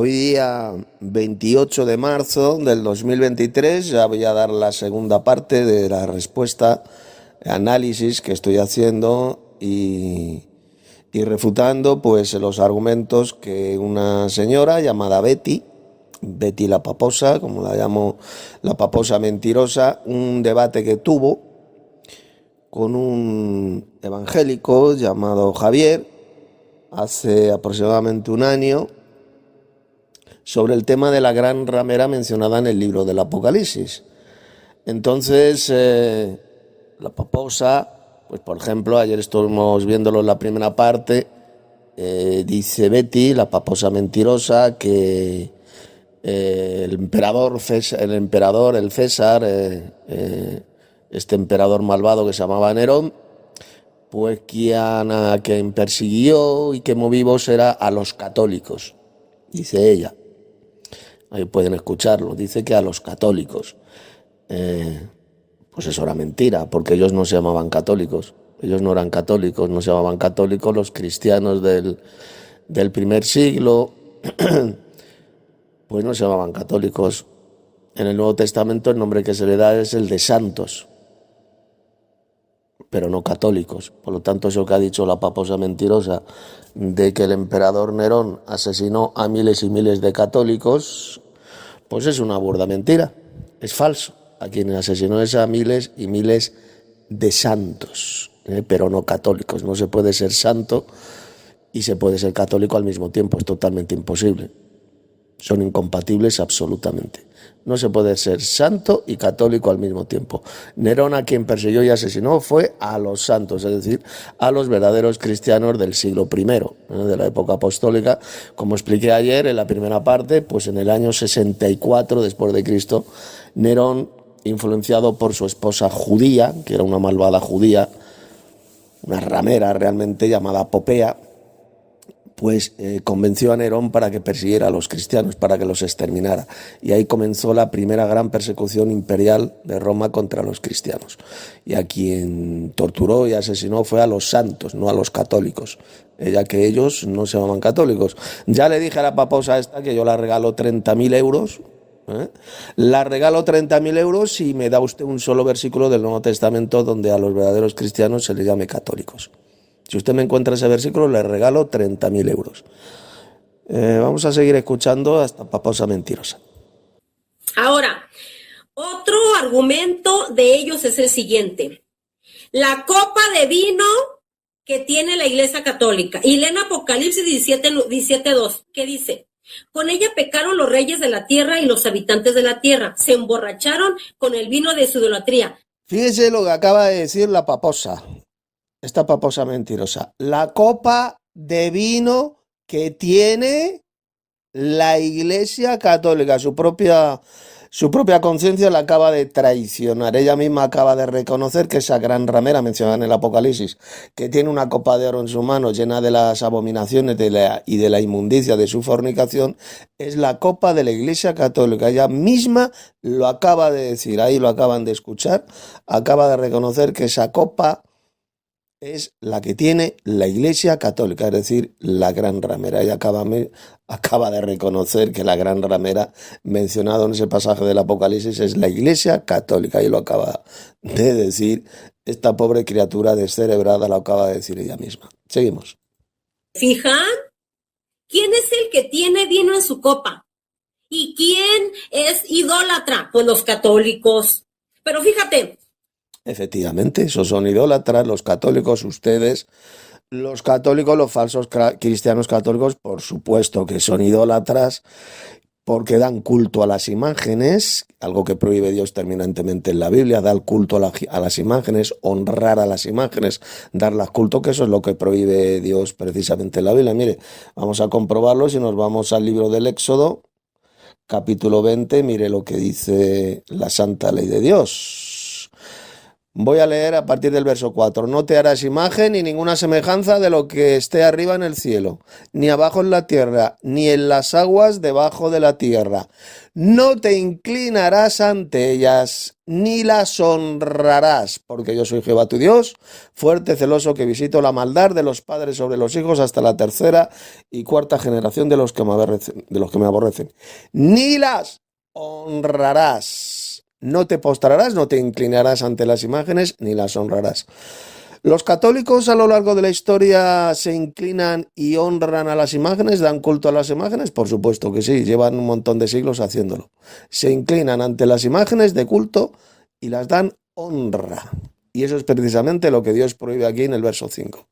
Hoy día 28 de marzo del 2023 ya voy a dar la segunda parte de la respuesta, análisis que estoy haciendo y refutando pues los argumentos que una señora llamada Betty la Paposa, como la llamo, la Paposa mentirosa, un debate que tuvo con un evangélico llamado Javier hace aproximadamente un año sobre el tema de la gran ramera mencionada en el libro del Apocalipsis. Entonces, la Paposa, pues por ejemplo, ayer estuvimos viéndolo en la primera parte, dice Betty, la Paposa mentirosa, que el César, este emperador malvado que se llamaba Nerón, pues quien persiguió y quemó vivos era a los católicos, dice ella. Ahí pueden escucharlo. Dice que a los católicos. Pues eso era mentira, porque ellos no se llamaban católicos. Ellos no eran católicos, no se llamaban católicos. Los cristianos del primer siglo, pues no se llamaban católicos. En el Nuevo Testamento el nombre que se le da es el de santos, pero no católicos. Por lo tanto, eso que ha dicho la Paposa mentirosa de que el emperador Nerón asesinó a miles y miles de católicos, pues es una burda mentira, es falso. A quien asesinó es a miles y miles de santos, pero no católicos. No se puede ser santo y se puede ser católico al mismo tiempo, es totalmente imposible. Son incompatibles absolutamente. No se puede ser santo y católico al mismo tiempo. Nerón, a quien persiguió y asesinó, fue a los santos, es decir, a los verdaderos cristianos del siglo I, de la época apostólica. Como expliqué ayer en la primera parte, pues en el año 64 después de Cristo, Nerón, influenciado por su esposa judía, que era una malvada judía, una ramera realmente llamada Popea, pues convenció a Nerón para que persiguiera a los cristianos, para que los exterminara. Y ahí comenzó la primera gran persecución imperial de Roma contra los cristianos. Y a quien torturó y asesinó fue a los santos, no a los católicos, ya que ellos no se llamaban católicos. Ya le dije a la Paposa esta que yo la regalo 30.000 euros. La regalo 30.000 euros si me da usted un solo versículo del Nuevo Testamento donde a los verdaderos cristianos se les llame católicos. Si usted me encuentra ese versículo, le regalo 30.000 euros. Vamos a seguir escuchando hasta Paposa mentirosa. Ahora, otro argumento de ellos es el siguiente. La copa de vino que tiene la Iglesia Católica. Y leen Apocalipsis 17:2, que dice: con ella pecaron los reyes de la tierra y los habitantes de la tierra. Se emborracharon con el vino de su idolatría. Fíjese lo que acaba de decir la Paposa. Esta Paposa mentirosa. La copa de vino que tiene la Iglesia Católica, su propia conciencia la acaba de traicionar. Ella misma acaba de reconocer que esa gran ramera mencionada en el Apocalipsis, que tiene una copa de oro en su mano llena de las abominaciones y de la inmundicia de su fornicación, es la copa de la Iglesia Católica. Ella misma lo acaba de decir, ahí lo acaban de escuchar, acaba de reconocer que esa copa es la que tiene la Iglesia Católica, es decir, la gran ramera. Ella acaba de reconocer que la gran ramera mencionada en ese pasaje del Apocalipsis es la Iglesia Católica, y lo acaba de decir esta pobre criatura descerebrada, lo acaba de decir ella misma. Seguimos. ¿Fijan? ¿Quién es el que tiene vino en su copa? ¿Y quién es idólatra? Pues los católicos. Pero fíjate. Efectivamente, esos son idólatras, los católicos, ustedes, los católicos, los falsos cristianos católicos, por supuesto que son idólatras, porque dan culto a las imágenes, algo que prohíbe Dios terminantemente en la Biblia, dar culto a las imágenes, honrar a las imágenes, darlas culto, que eso es lo que prohíbe Dios precisamente en la Biblia. Mire, vamos a comprobarlo si nos vamos al libro del Éxodo, capítulo 20, mire lo que dice la santa ley de Dios. Voy a leer a partir del verso 4. No te harás imagen ni ninguna semejanza de lo que esté arriba en el cielo, ni abajo en la tierra, ni en las aguas debajo de la tierra. No te inclinarás ante ellas, ni las honrarás, porque yo soy Jehová tu Dios, fuerte, celoso, que visito la maldad de los padres sobre los hijos hasta la tercera y cuarta generación de los que me aborrecen. Ni las honrarás. No te postrarás, no te inclinarás ante las imágenes, ni las honrarás. ¿Los católicos a lo largo de la historia se inclinan y honran a las imágenes, dan culto a las imágenes? Por supuesto que sí, llevan un montón de siglos haciéndolo. Se inclinan ante las imágenes de culto y las dan honra. Y eso es precisamente lo que Dios prohíbe aquí en el verso 5.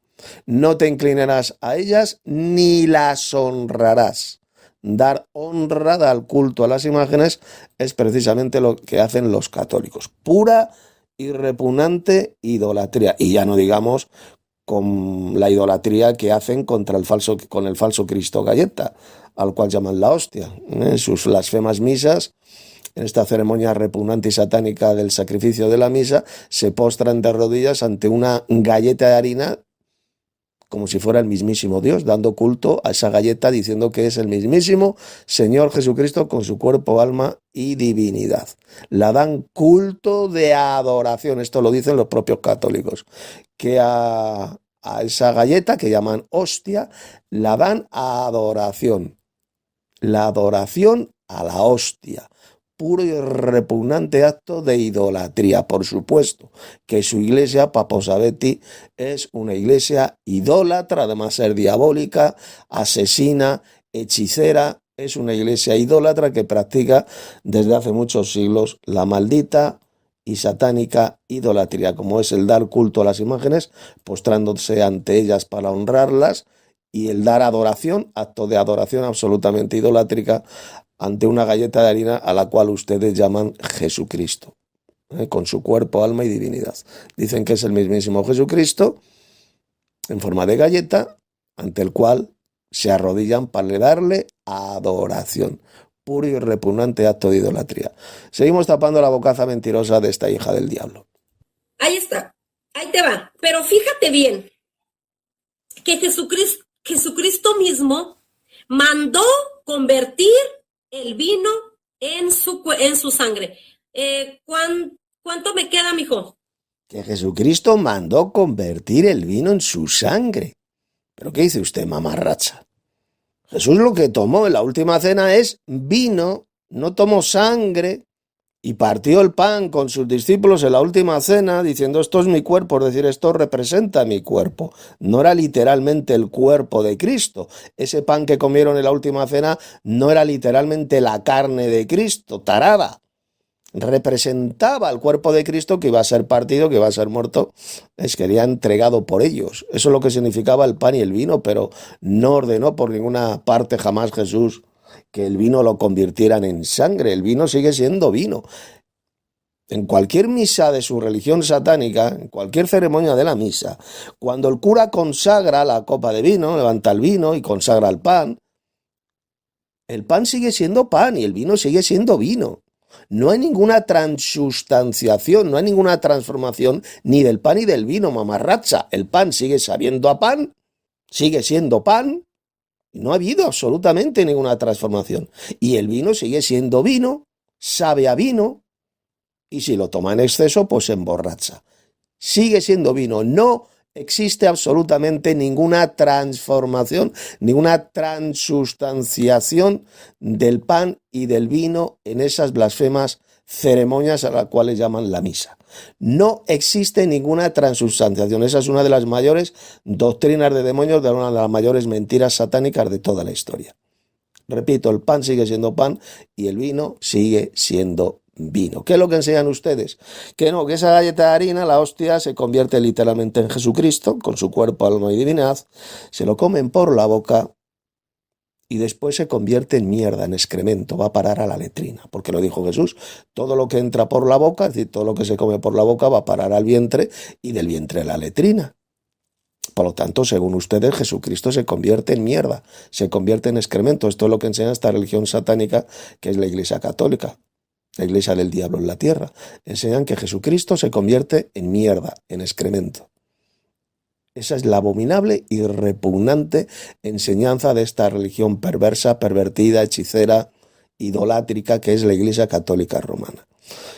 No te inclinarás a ellas ni las honrarás. Dar honra, dar culto a las imágenes es precisamente lo que hacen los católicos. Pura y repugnante idolatría. Y ya no digamos con la idolatría que hacen con el falso Cristo galleta, al cual llaman la hostia. En sus blasfemas misas, en esta ceremonia repugnante y satánica del sacrificio de la misa, se postran de rodillas ante una galleta de harina como si fuera el mismísimo Dios, dando culto a esa galleta, diciendo que es el mismísimo Señor Jesucristo con su cuerpo, alma y divinidad. La dan culto de adoración, esto lo dicen los propios católicos, que a esa galleta que llaman hostia, la dan adoración. La adoración a la hostia. Puro y repugnante acto de idolatría. Por supuesto que su iglesia, Papos Abeti, es una iglesia idólatra, además de ser diabólica, asesina, hechicera. Es una iglesia idólatra que practica desde hace muchos siglos la maldita y satánica idolatría, como es el dar culto a las imágenes, postrándose ante ellas para honrarlas, y el dar adoración, acto de adoración absolutamente idolátrica, ante una galleta de harina a la cual ustedes llaman Jesucristo, con su cuerpo, alma y divinidad. Dicen que es el mismísimo Jesucristo en forma de galleta, ante el cual se arrodillan para darle adoración. Puro y repugnante acto de idolatría. Seguimos tapando la bocaza mentirosa de esta hija del diablo. Ahí está, ahí te va. Pero fíjate bien que Jesucristo mismo mandó convertir el vino en su sangre. ¿Cuánto me queda, mijo? Que Jesucristo mandó convertir el vino en su sangre. ¿Pero qué dice usted, mamarracha? Jesús lo que tomó en la última cena es vino, no tomó sangre, y partió el pan con sus discípulos en la última cena diciendo: esto es mi cuerpo, es decir, esto representa mi cuerpo. No era literalmente el cuerpo de Cristo. Ese pan que comieron en la última cena no era literalmente la carne de Cristo, tarada. Representaba el cuerpo de Cristo que iba a ser partido, que iba a ser muerto, quería entregado por ellos. Eso es lo que significaba el pan y el vino, pero no ordenó por ninguna parte jamás Jesús que el vino lo convirtieran en sangre. El vino sigue siendo vino. En cualquier misa de su religión satánica, en cualquier ceremonia de la misa, cuando el cura consagra la copa de vino, levanta el vino y consagra el pan sigue siendo pan y el vino sigue siendo vino. No hay ninguna transustanciación, no hay ninguna transformación ni del pan ni del vino, mamarracha. El pan sigue sabiendo a pan, sigue siendo pan, y no ha habido absolutamente ninguna transformación. Y el vino sigue siendo vino, sabe a vino, y si lo toma en exceso, pues se emborracha. Sigue siendo vino, no existe absolutamente ninguna transformación, ninguna transustanciación del pan y del vino en esas blasfemas ceremonias a las cuales llaman la misa. No existe ninguna transustanciación. Esa es una de las mayores doctrinas de demonios, de una de las mayores mentiras satánicas de toda la historia. Repito, el pan sigue siendo pan y el vino sigue siendo vino. ¿Qué es lo que enseñan ustedes? Que no, que esa galleta de harina, la hostia, se convierte literalmente en Jesucristo, con su cuerpo, alma y divinidad, se lo comen por la boca y después se convierte en mierda, en excremento, va a parar a la letrina, porque lo dijo Jesús: todo lo que entra por la boca, es decir, todo lo que se come por la boca va a parar al vientre y del vientre a la letrina. Por lo tanto, según ustedes, Jesucristo se convierte en mierda, se convierte en excremento. Esto es lo que enseña esta religión satánica que es la Iglesia Católica. la iglesia del diablo en la tierra. Enseñan que Jesucristo se convierte en mierda, en excremento. Esa es la abominable y repugnante enseñanza de esta religión perversa, pervertida, hechicera, idolátrica que es la Iglesia Católica Romana.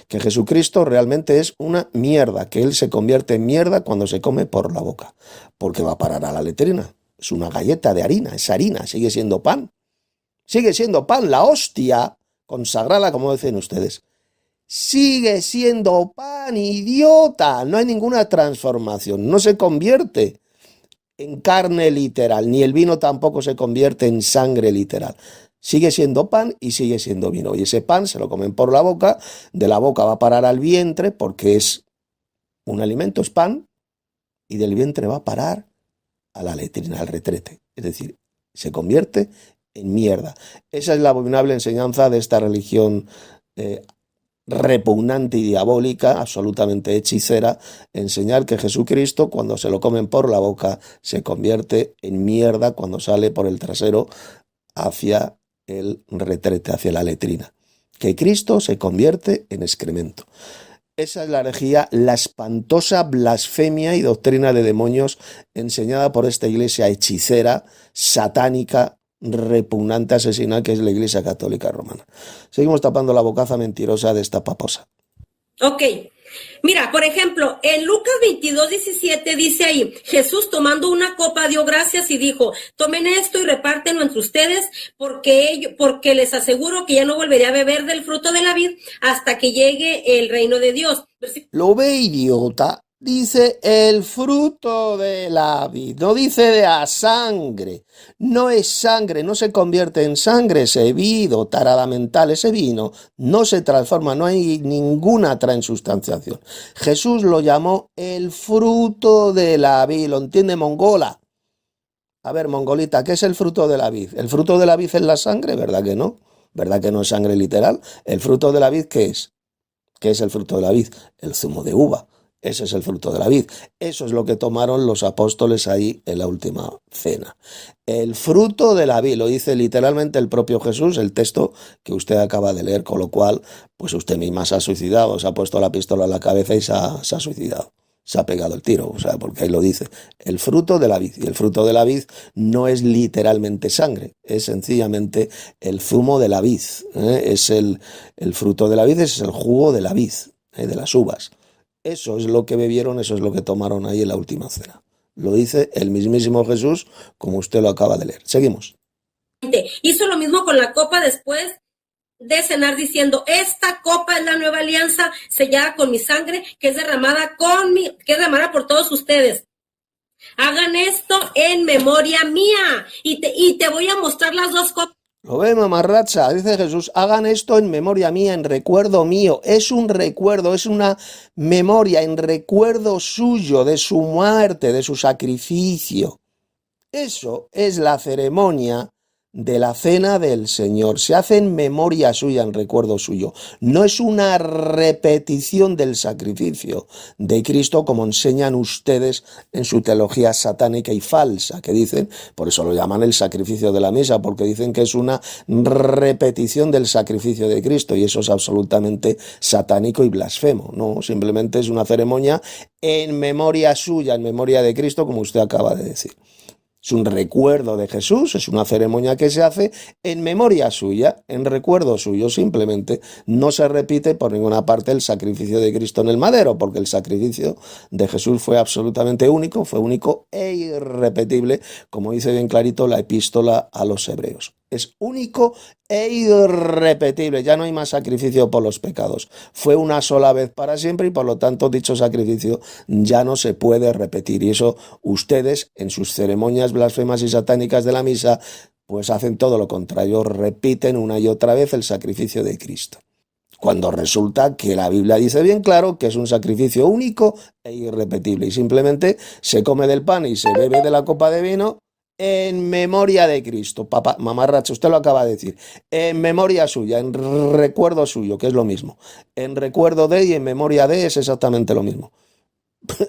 Que Jesucristo realmente es una mierda, que Él se convierte en mierda cuando se come por la boca, porque va a parar a la letrina. Es una galleta de harina, es harina, sigue siendo pan. Sigue siendo pan, la hostia consagrada, como dicen ustedes. Sigue siendo pan, idiota. No hay ninguna transformación. No se convierte en carne literal, ni el vino tampoco se convierte en sangre literal. Sigue siendo pan y sigue siendo vino. Y ese pan se lo comen por la boca, de la boca va a parar al vientre porque es un alimento, es pan, y del vientre va a parar a la letrina, al retrete. Es decir, se convierte en mierda. Esa es la abominable enseñanza de esta religión repugnante y diabólica, absolutamente hechicera, enseñar que Jesucristo, cuando se lo comen por la boca, se convierte en mierda cuando sale por el trasero hacia el retrete, hacia la letrina. Que Cristo se convierte en excremento. Esa es la herejía, la espantosa blasfemia y doctrina de demonios enseñada por esta iglesia hechicera, satánica, repugnante, asesina, que es la Iglesia Católica Romana. Seguimos tapando la bocaza mentirosa de esta paposa. Ok. Mira, por ejemplo, en Lucas 22:17 dice ahí, Jesús tomando una copa dio gracias y dijo, tomen esto y repártenlo entre ustedes, porque les aseguro que ya no volveré a beber del fruto de la vid hasta que llegue el reino de Dios. Lo ve, idiota. Dice el fruto de la vid, no dice de la sangre. No es sangre, no se convierte en sangre ese vido, tarada mental, ese vino no se transforma, no hay ninguna transustanciación. Jesús lo llamó el fruto de la vid, ¿lo entiende, mongola? A ver, mongolita, ¿qué es el fruto de la vid? ¿El fruto de la vid es la sangre? ¿Verdad que no? ¿Verdad que no es sangre literal? ¿El fruto de la vid qué es? ¿Qué es el fruto de la vid? El zumo de uva. Ese es el fruto de la vid. Eso es lo que tomaron los apóstoles ahí en la última cena. El fruto de la vid, lo dice literalmente el propio Jesús, el texto que usted acaba de leer, con lo cual, pues usted misma se ha suicidado, se ha puesto la pistola en la cabeza y se ha suicidado. Se ha pegado el tiro, o sea, porque ahí lo dice. El fruto de la vid. Y el fruto de la vid no es literalmente sangre, es sencillamente el zumo de la vid. Es el fruto de la vid, es el jugo de la vid, de las uvas. Eso es lo que bebieron, eso es lo que tomaron ahí en la última cena. Lo dice el mismísimo Jesús, como usted lo acaba de leer. Seguimos. Hizo lo mismo con la copa después de cenar diciendo, esta copa es la nueva alianza sellada con mi sangre, que es derramada por todos ustedes. Hagan esto en memoria mía. Y te voy a mostrar las dos copas. Lo ve, mamarracha, dice Jesús, hagan esto en memoria mía, en recuerdo mío. Es un recuerdo, es una memoria en recuerdo suyo, de su muerte, de su sacrificio. Eso es la ceremonia de la cena del Señor. Se hace en memoria suya, en recuerdo suyo. No es una repetición del sacrificio de Cristo como enseñan ustedes en su teología satánica y falsa, que dicen, por eso lo llaman el sacrificio de la misa, porque dicen que es una repetición del sacrificio de Cristo, y eso es absolutamente satánico y blasfemo. No, simplemente es una ceremonia en memoria suya, en memoria de Cristo, como usted acaba de decir. Es un recuerdo de Jesús, es una ceremonia que se hace en memoria suya, en recuerdo suyo, simplemente no se repite por ninguna parte el sacrificio de Cristo en el madero, porque el sacrificio de Jesús fue absolutamente único, fue único e irrepetible, como dice bien clarito la epístola a los hebreos. Es único e irrepetible, ya no hay más sacrificio por los pecados. Fue una sola vez para siempre y por lo tanto dicho sacrificio ya no se puede repetir. Y eso ustedes en sus ceremonias blasfemas y satánicas de la misa pues hacen todo lo contrario, repiten una y otra vez el sacrificio de Cristo. Cuando resulta que la Biblia dice bien claro que es un sacrificio único e irrepetible y simplemente se come del pan y se bebe de la copa de vino en memoria de Cristo. Papá, mamarracho, usted lo acaba de decir. En memoria suya, en recuerdo suyo, que es lo mismo. En recuerdo de y en memoria de es exactamente lo mismo.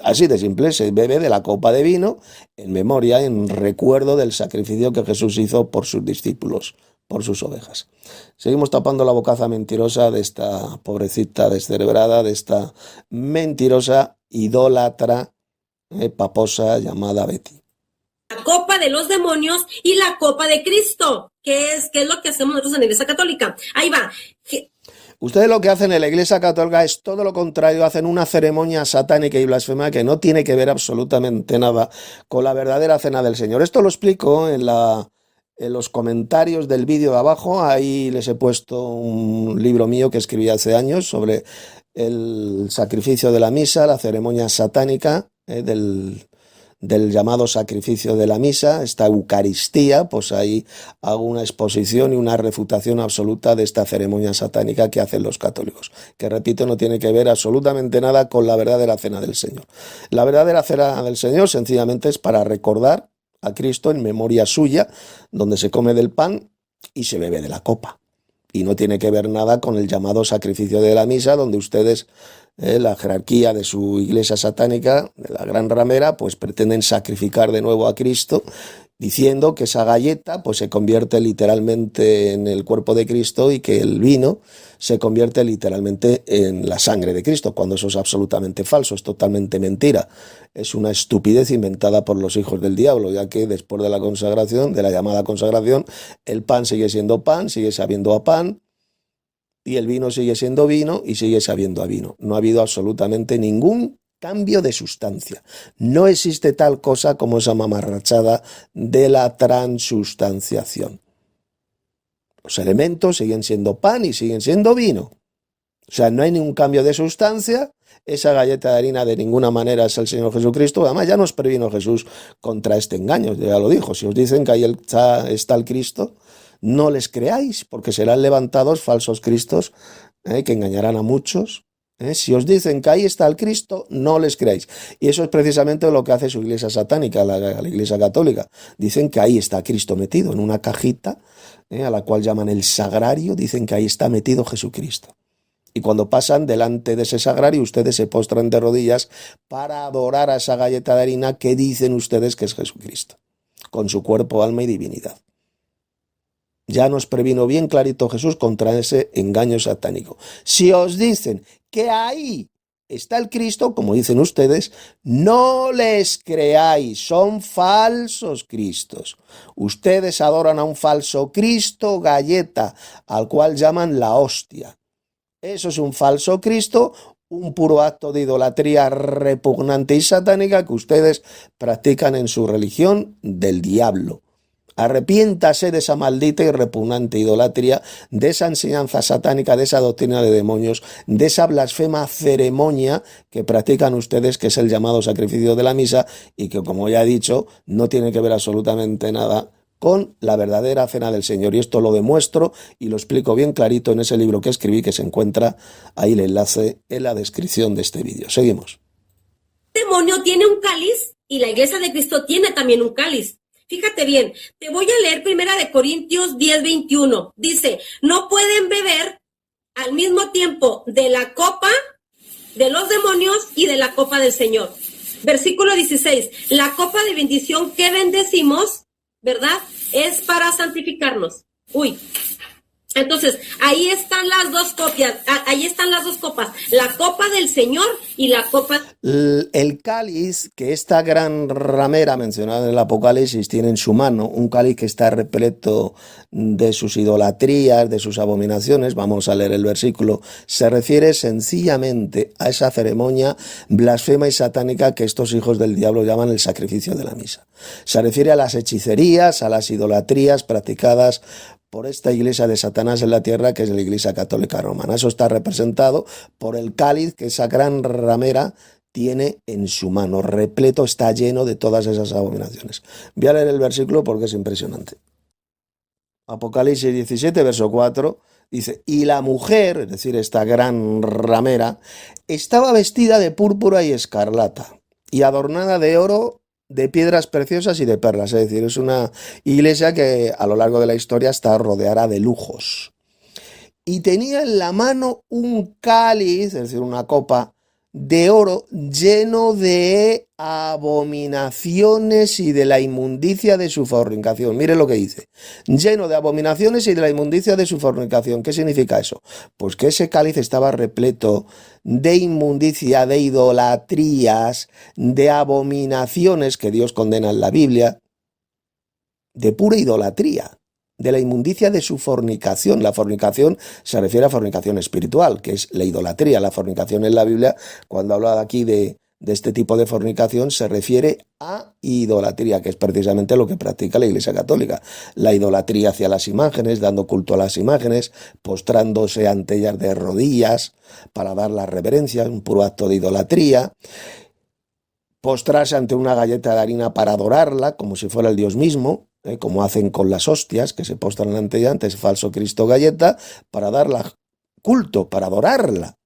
Así de simple, se bebe de la copa de vino en memoria, en recuerdo del sacrificio que Jesús hizo por sus discípulos, por sus ovejas. Seguimos tapando la bocaza mentirosa de esta pobrecita descerebrada, de esta mentirosa idólatra paposa llamada Betty. La copa de los demonios y la copa de Cristo, que es lo que hacemos nosotros en la Iglesia Católica. Ahí va. Ustedes lo que hacen en la Iglesia Católica es todo lo contrario, hacen una ceremonia satánica y blasfema que no tiene que ver absolutamente nada con la verdadera cena del Señor. Esto lo explico en los comentarios del vídeo de abajo. Ahí les he puesto un libro mío que escribí hace años sobre el sacrificio de la misa, la ceremonia satánica del llamado sacrificio de la misa, esta Eucaristía. Pues ahí hago una exposición y una refutación absoluta de esta ceremonia satánica que hacen los católicos, que repito, no tiene que ver absolutamente nada con la verdadera cena del Señor. La verdadera cena del Señor sencillamente es para recordar a Cristo en memoria suya, donde se come del pan y se bebe de la copa. Y no tiene que ver nada con el llamado sacrificio de la misa, donde ustedes, la jerarquía de su iglesia satánica, de la gran ramera, pues pretenden sacrificar de nuevo a Cristo, diciendo que esa galleta pues se convierte literalmente en el cuerpo de Cristo y que el vino se convierte literalmente en la sangre de Cristo, cuando eso es absolutamente falso, es totalmente mentira. Es una estupidez inventada por los hijos del diablo, ya que después de la consagración, de la llamada consagración, el pan sigue siendo pan, sigue sabiendo a pan, y el vino sigue siendo vino y sigue sabiendo a vino. No ha habido absolutamente ningún cambio de sustancia. No existe tal cosa como esa mamarrachada de la transustanciación. Los elementos siguen siendo pan y siguen siendo vino. O sea, no hay ningún cambio de sustancia. Esa galleta de harina de ninguna manera es el Señor Jesucristo. Además, ya nos previno Jesús contra este engaño. Ya lo dijo. Si os dicen que ahí está el Cristo, no les creáis, porque serán levantados falsos cristos que engañarán a muchos. Si os dicen que ahí está el Cristo, no les creáis. Y eso es precisamente lo que hace su iglesia satánica, la iglesia católica. Dicen que ahí está Cristo metido en una cajita, a la cual llaman el sagrario. Dicen que ahí está metido Jesucristo. Y cuando pasan delante de ese sagrario, ustedes se postran de rodillas para adorar a esa galleta de harina que dicen ustedes que es Jesucristo, con su cuerpo, alma y divinidad. Ya nos previno bien clarito Jesús contra ese engaño satánico. Si os dicen que ahí está el Cristo, como dicen ustedes, no les creáis, son falsos cristos. Ustedes adoran a un falso Cristo galleta, al cual llaman la hostia. Eso es un falso Cristo, un puro acto de idolatría repugnante y satánica que ustedes practican en su religión del diablo. Arrepiéntase de esa maldita y repugnante idolatría, de esa enseñanza satánica, de esa doctrina de demonios, de esa blasfema ceremonia que practican ustedes, que es el llamado sacrificio de la misa, y que, como ya he dicho, no tiene que ver absolutamente nada con la verdadera cena del Señor. Y esto lo demuestro y lo explico bien clarito en ese libro que escribí, que se encuentra ahí el enlace en la descripción de este vídeo. Seguimos. El demonio tiene un cáliz y la iglesia de Cristo tiene también un cáliz. Fíjate bien, te voy a leer 1 Corintios 10:21. Dice, no pueden beber al mismo tiempo de la copa de los demonios y de la copa del Señor. Versículo 16, la copa de bendición que bendecimos, ¿verdad? Es para santificarnos. Entonces, ahí están las dos copias, ahí están las dos copas, la copa del Señor y la copa... El cáliz que esta gran ramera mencionada en el Apocalipsis tiene en su mano, un cáliz que está repleto de sus idolatrías, de sus abominaciones, vamos a leer el versículo, se refiere sencillamente a esa ceremonia blasfema y satánica que estos hijos del diablo llaman el sacrificio de la misa. Se refiere a las hechicerías, a las idolatrías practicadas por esta iglesia de Satanás en la tierra, que es la iglesia católica romana. Eso está representado por el cáliz que esa gran ramera tiene en su mano. Repleto, está lleno de todas esas abominaciones. Voy a leer el versículo porque es impresionante. Apocalipsis 17, verso 4, dice, y la mujer, es decir, esta gran ramera, estaba vestida de púrpura y escarlata, y adornada de oro, de piedras preciosas y de perlas. Es decir, es una iglesia que a lo largo de la historia está rodeada de lujos. Y tenía en la mano un cáliz, es decir, una copa de oro lleno de abominaciones y de la inmundicia de su fornicación. Mire lo que dice. Lleno de abominaciones y de la inmundicia de su fornicación. ¿Qué significa eso? Pues que ese cáliz estaba repleto de inmundicia, de idolatrías, de abominaciones que Dios condena en la Biblia, de pura idolatría, de la inmundicia de su fornicación. La fornicación se refiere a fornicación espiritual, que es la idolatría. La fornicación en la Biblia, cuando habla aquí de este tipo de fornicación, se refiere a idolatría, que es precisamente lo que practica la Iglesia Católica. La idolatría hacia las imágenes, dando culto a las imágenes, postrándose ante ellas de rodillas para dar la reverencia, un puro acto de idolatría. Postrarse ante una galleta de harina para adorarla, como si fuera el Dios mismo, como hacen con las hostias, que se postran ante ella, ante ese falso Cristo galleta, para darla culto, para adorarla.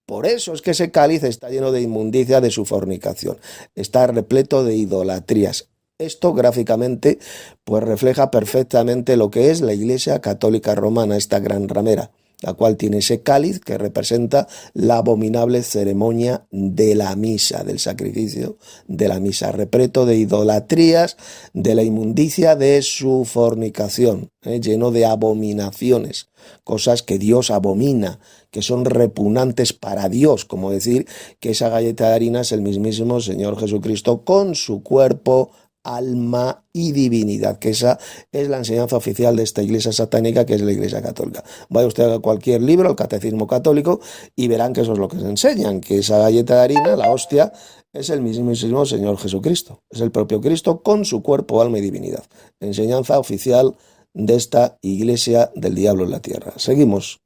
Por eso es que ese cáliz está lleno de inmundicia de su fornicación, está repleto de idolatrías. Esto gráficamente pues refleja perfectamente lo que es la Iglesia Católica Romana, esta gran ramera, la cual tiene ese cáliz que representa la abominable ceremonia de la misa, del sacrificio de la misa, repleto de idolatrías, de la inmundicia de su fornicación, lleno de abominaciones, cosas que Dios abomina, que son repugnantes para Dios, como decir que esa galleta de harina es el mismísimo Señor Jesucristo con su cuerpo, alma y divinidad, que esa es la enseñanza oficial de esta iglesia satánica, que es la Iglesia Católica. Vaya usted a cualquier libro, el Catecismo Católico, y verán que eso es lo que se enseñan, que esa galleta de harina, la hostia, es el mismísimo Señor Jesucristo, es el propio Cristo con su cuerpo, alma y divinidad. Enseñanza oficial de esta iglesia del diablo en la tierra. Seguimos.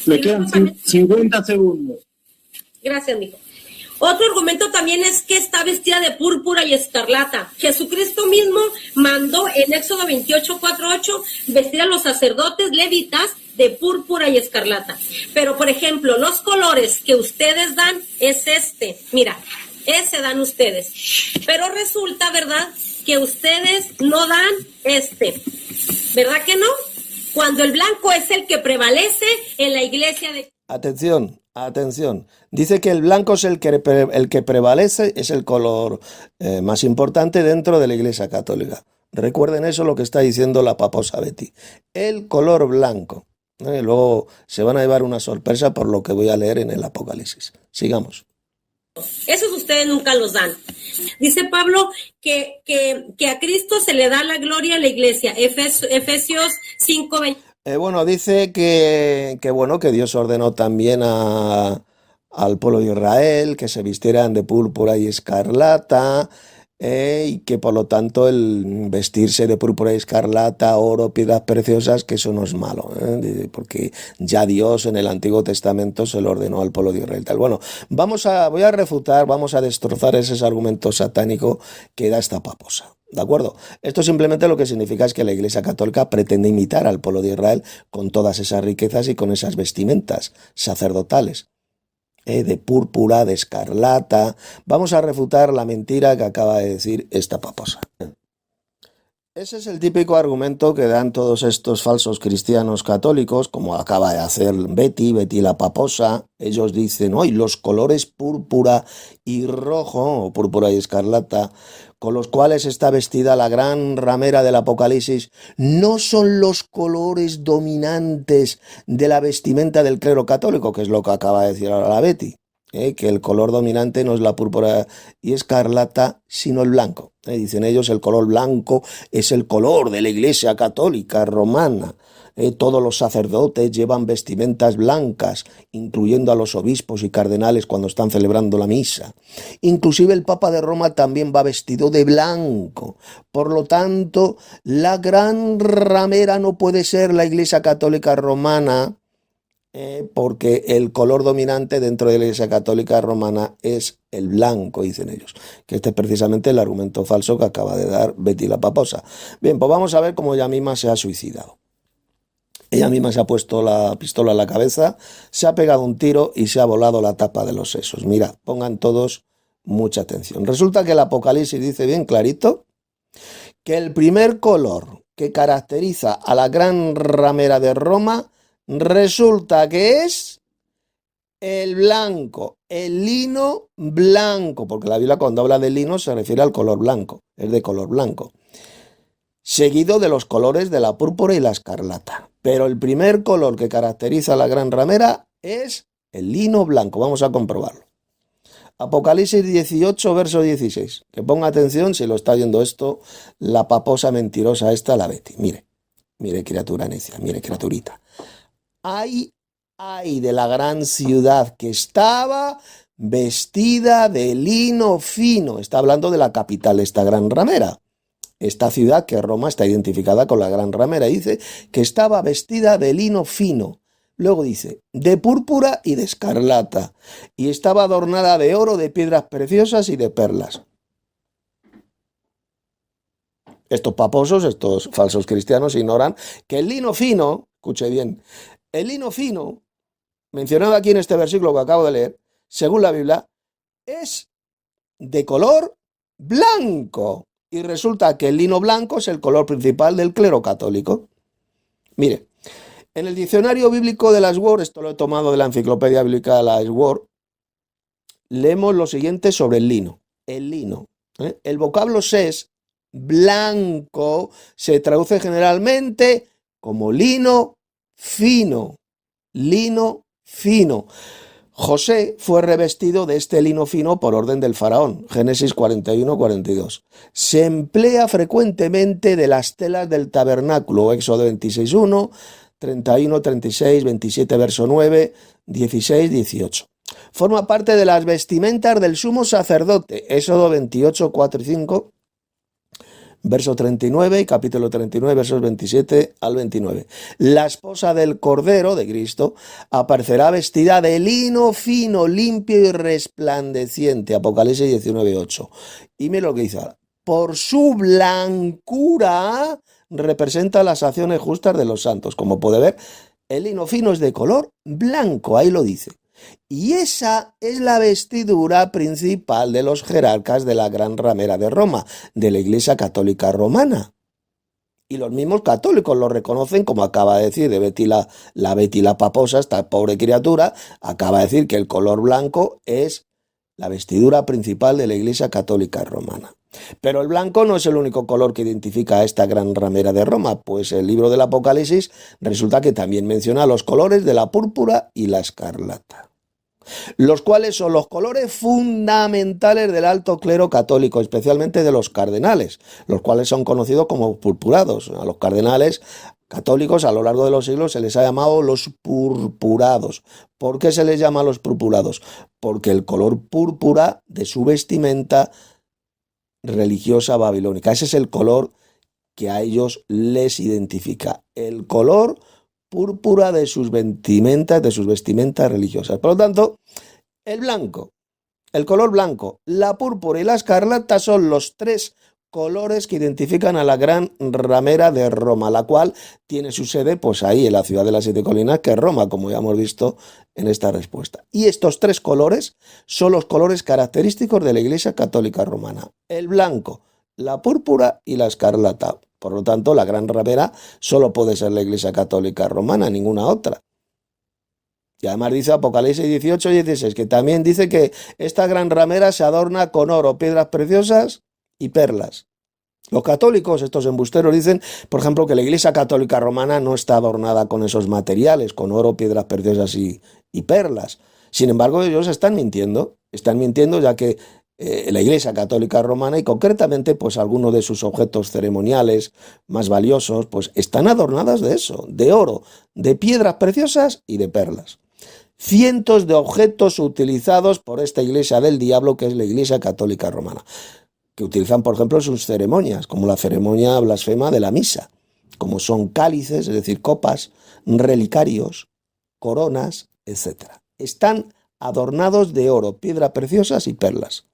Le quedan 50 segundos. Gracias, mijo. Otro argumento también es que está vestida de púrpura y escarlata. Jesucristo mismo mandó en Éxodo 28:4-8 vestir a los sacerdotes levitas de púrpura y escarlata. Pero, por ejemplo, los colores que ustedes dan es este. Mira, ese dan ustedes. Pero resulta, ¿verdad?, que ustedes no dan este. ¿Verdad que no? Cuando el blanco es el que prevalece en la iglesia de... Atención, atención. Dice que el blanco es el que prevalece, es el color más importante dentro de la Iglesia Católica. Recuerden eso, lo que está diciendo la paposa Betty. El color blanco. Luego se van a llevar una sorpresa por lo que voy a leer en el Apocalipsis. Sigamos. Esos ustedes nunca los dan. Dice Pablo que a Cristo se le da la gloria en la iglesia. Efesios 5:20. Bueno, dice que Dios ordenó también al pueblo de Israel que se vistieran de púrpura y escarlata, y que por lo tanto el vestirse de púrpura y escarlata, oro, piedras preciosas, que eso no es malo, porque ya Dios en el Antiguo Testamento se lo ordenó al pueblo de Israel. Bueno, voy a refutar, vamos a destrozar ese argumento satánico que da esta paposa. ¿De acuerdo? Esto simplemente lo que significa es que la Iglesia Católica pretende imitar al pueblo de Israel con todas esas riquezas y con esas vestimentas sacerdotales, de púrpura, de escarlata. Vamos a refutar la mentira que acaba de decir esta paposa. Ese es el típico argumento que dan todos estos falsos cristianos católicos, como acaba de hacer Betty la paposa. Ellos dicen, hoy los colores púrpura y rojo, o púrpura y escarlata, con los cuales está vestida la gran ramera del Apocalipsis, no son los colores dominantes de la vestimenta del clero católico, que es lo que acaba de decir ahora la Betty. Que el color dominante no es la púrpura y escarlata, sino el blanco. Dicen ellos, el color blanco es el color de la Iglesia Católica Romana. Todos los sacerdotes llevan vestimentas blancas, incluyendo a los obispos y cardenales cuando están celebrando la misa. Inclusive el Papa de Roma también va vestido de blanco. Por lo tanto, la gran ramera no puede ser la Iglesia Católica Romana, porque el color dominante dentro de la Iglesia Católica Romana es el blanco, dicen ellos. Que este es precisamente el argumento falso que acaba de dar Betty la paposa. Bien, pues vamos a ver cómo ella misma se ha suicidado. Ella misma se ha puesto la pistola en la cabeza, se ha pegado un tiro y se ha volado la tapa de los sesos. Mirad, pongan todos mucha atención. Resulta que el Apocalipsis dice bien clarito que el primer color que caracteriza a la gran ramera de Roma resulta que es el blanco, el lino blanco, porque la Biblia cuando habla de lino se refiere al color blanco, es de color blanco, seguido de los colores de la púrpura y la escarlata. Pero el primer color que caracteriza a la gran ramera es el lino blanco. Vamos a comprobarlo. Apocalipsis 18, verso 16. Que ponga atención si lo está viendo esto, la paposa mentirosa esta, la Betty. Mire criatura necia, mire criaturita. Ay de la gran ciudad que estaba vestida de lino fino. Está hablando de la capital, esta gran ramera. Esta ciudad que Roma está identificada con la gran ramera. Dice que estaba vestida de lino fino. Luego dice, de púrpura y de escarlata. Y estaba adornada de oro, de piedras preciosas y de perlas. Estos paposos, estos falsos cristianos ignoran que el lino fino, escuche bien, el lino fino, mencionado aquí en este versículo que acabo de leer, según la Biblia, es de color blanco. Y resulta que el lino blanco es el color principal del clero católico. Mire, en el diccionario bíblico de la Sword, esto lo he tomado de la enciclopedia bíblica de la Sword, leemos lo siguiente sobre el lino. El lino. El vocablo ses, blanco, se traduce generalmente como lino fino. Lino fino. José fue revestido de este lino fino por orden del faraón, Génesis 41-42. Se emplea frecuentemente de las telas del tabernáculo, Éxodo 26-1, 31, 36, 27, verso 9, 16, 18. Forma parte de las vestimentas del sumo sacerdote, Éxodo 28, 4 y 5, verso 39 y capítulo 39, versos 27 al 29. La esposa del Cordero de Cristo aparecerá vestida de lino fino, limpio y resplandeciente. Apocalipsis 19, 8. Y mira lo que dice ahora. Por su blancura representa las acciones justas de los santos. Como puede ver, el lino fino es de color blanco, ahí lo dice. Y esa es la vestidura principal de los jerarcas de la Gran Ramera de Roma, de la Iglesia Católica Romana. Y los mismos católicos lo reconocen, como acaba de decir de Betty la Betty la paposa, esta pobre criatura, acaba de decir que el color blanco es la vestidura principal de la Iglesia Católica Romana. Pero el blanco no es el único color que identifica a esta Gran Ramera de Roma, pues el libro del Apocalipsis resulta que también menciona los colores de la púrpura y la escarlata, los cuales son los colores fundamentales del alto clero católico, especialmente de los cardenales, los cuales son conocidos como purpurados. A los cardenales católicos a lo largo de los siglos se les ha llamado los purpurados. ¿Por qué se les llama los purpurados? Porque el color púrpura de su vestimenta religiosa babilónica, ese es el color que a ellos les identifica, el color púrpura de sus vestimentas religiosas. Por lo tanto, el blanco, el color blanco, la púrpura y la escarlata son los tres colores que identifican a la Gran Ramera de Roma, la cual tiene su sede pues ahí en la ciudad de las Siete Colinas, que es Roma, como ya hemos visto en esta respuesta. Y estos tres colores son los colores característicos de la Iglesia Católica Romana: el blanco, la púrpura y la escarlata. Por lo tanto, la Gran Ramera solo puede ser la Iglesia Católica Romana, ninguna otra. Y además dice Apocalipsis 18 y 16, que también dice que esta Gran Ramera se adorna con oro, piedras preciosas y perlas. Los católicos, estos embusteros, dicen, por ejemplo, que la Iglesia Católica Romana no está adornada con esos materiales, con oro, piedras preciosas y perlas. Sin embargo, ellos están mintiendo ya que la Iglesia Católica Romana, y concretamente pues algunos de sus objetos ceremoniales más valiosos, pues están adornadas de eso, de oro, de piedras preciosas y de perlas. Cientos de objetos utilizados por esta iglesia del diablo, que es la Iglesia Católica Romana, que utilizan, por ejemplo, sus ceremonias, como la ceremonia blasfema de la misa, como son cálices, es decir, copas, relicarios, coronas, etc. Están adornados de oro, piedras preciosas y perlas.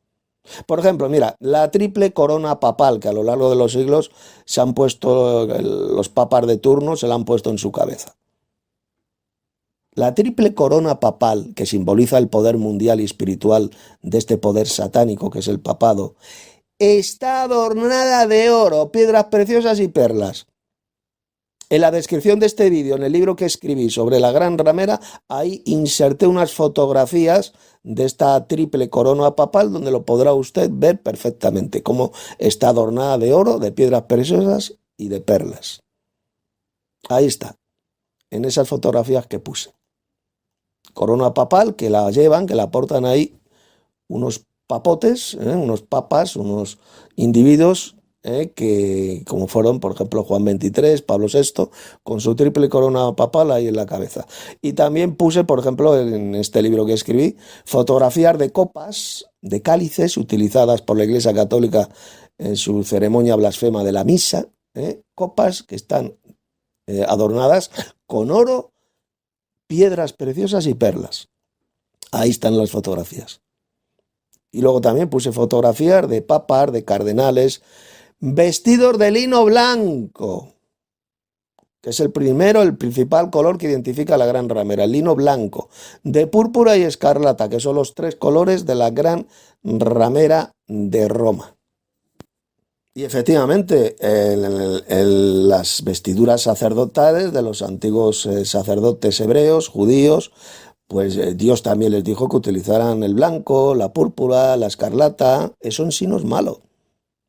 Por ejemplo, mira, la triple corona papal, que a lo largo de los siglos se han puesto, los papas de turno se la han puesto en su cabeza. La triple corona papal, que simboliza el poder mundial y espiritual de este poder satánico que es el papado, está adornada de oro, piedras preciosas y perlas. En la descripción de este vídeo, en el libro que escribí sobre la gran ramera, ahí inserté unas fotografías de esta triple corona papal, donde lo podrá usted ver perfectamente, cómo está adornada de oro, de piedras preciosas y de perlas. Ahí está, en esas fotografías que puse. Corona papal que la llevan, que la portan ahí unos papotes, unos papas, unos individuos que, como fueron, por ejemplo, Juan XXIII, Pablo VI, con su triple corona papal ahí en la cabeza. Y también puse, por ejemplo, en este libro que escribí, fotografías de copas, de cálices, utilizadas por la Iglesia Católica en su ceremonia blasfema de la misa, copas que están adornadas con oro, piedras preciosas y perlas. Ahí están las fotografías. Y luego también puse fotografías de papas, de cardenales, vestidos de lino blanco, que es el principal color que identifica a la gran ramera, el lino blanco, de púrpura y escarlata, que son los tres colores de la gran ramera de Roma. Y efectivamente, las vestiduras sacerdotales de los antiguos sacerdotes hebreos, judíos, pues Dios también les dijo que utilizaran el blanco, la púrpura, la escarlata. Eso en sí no es malo.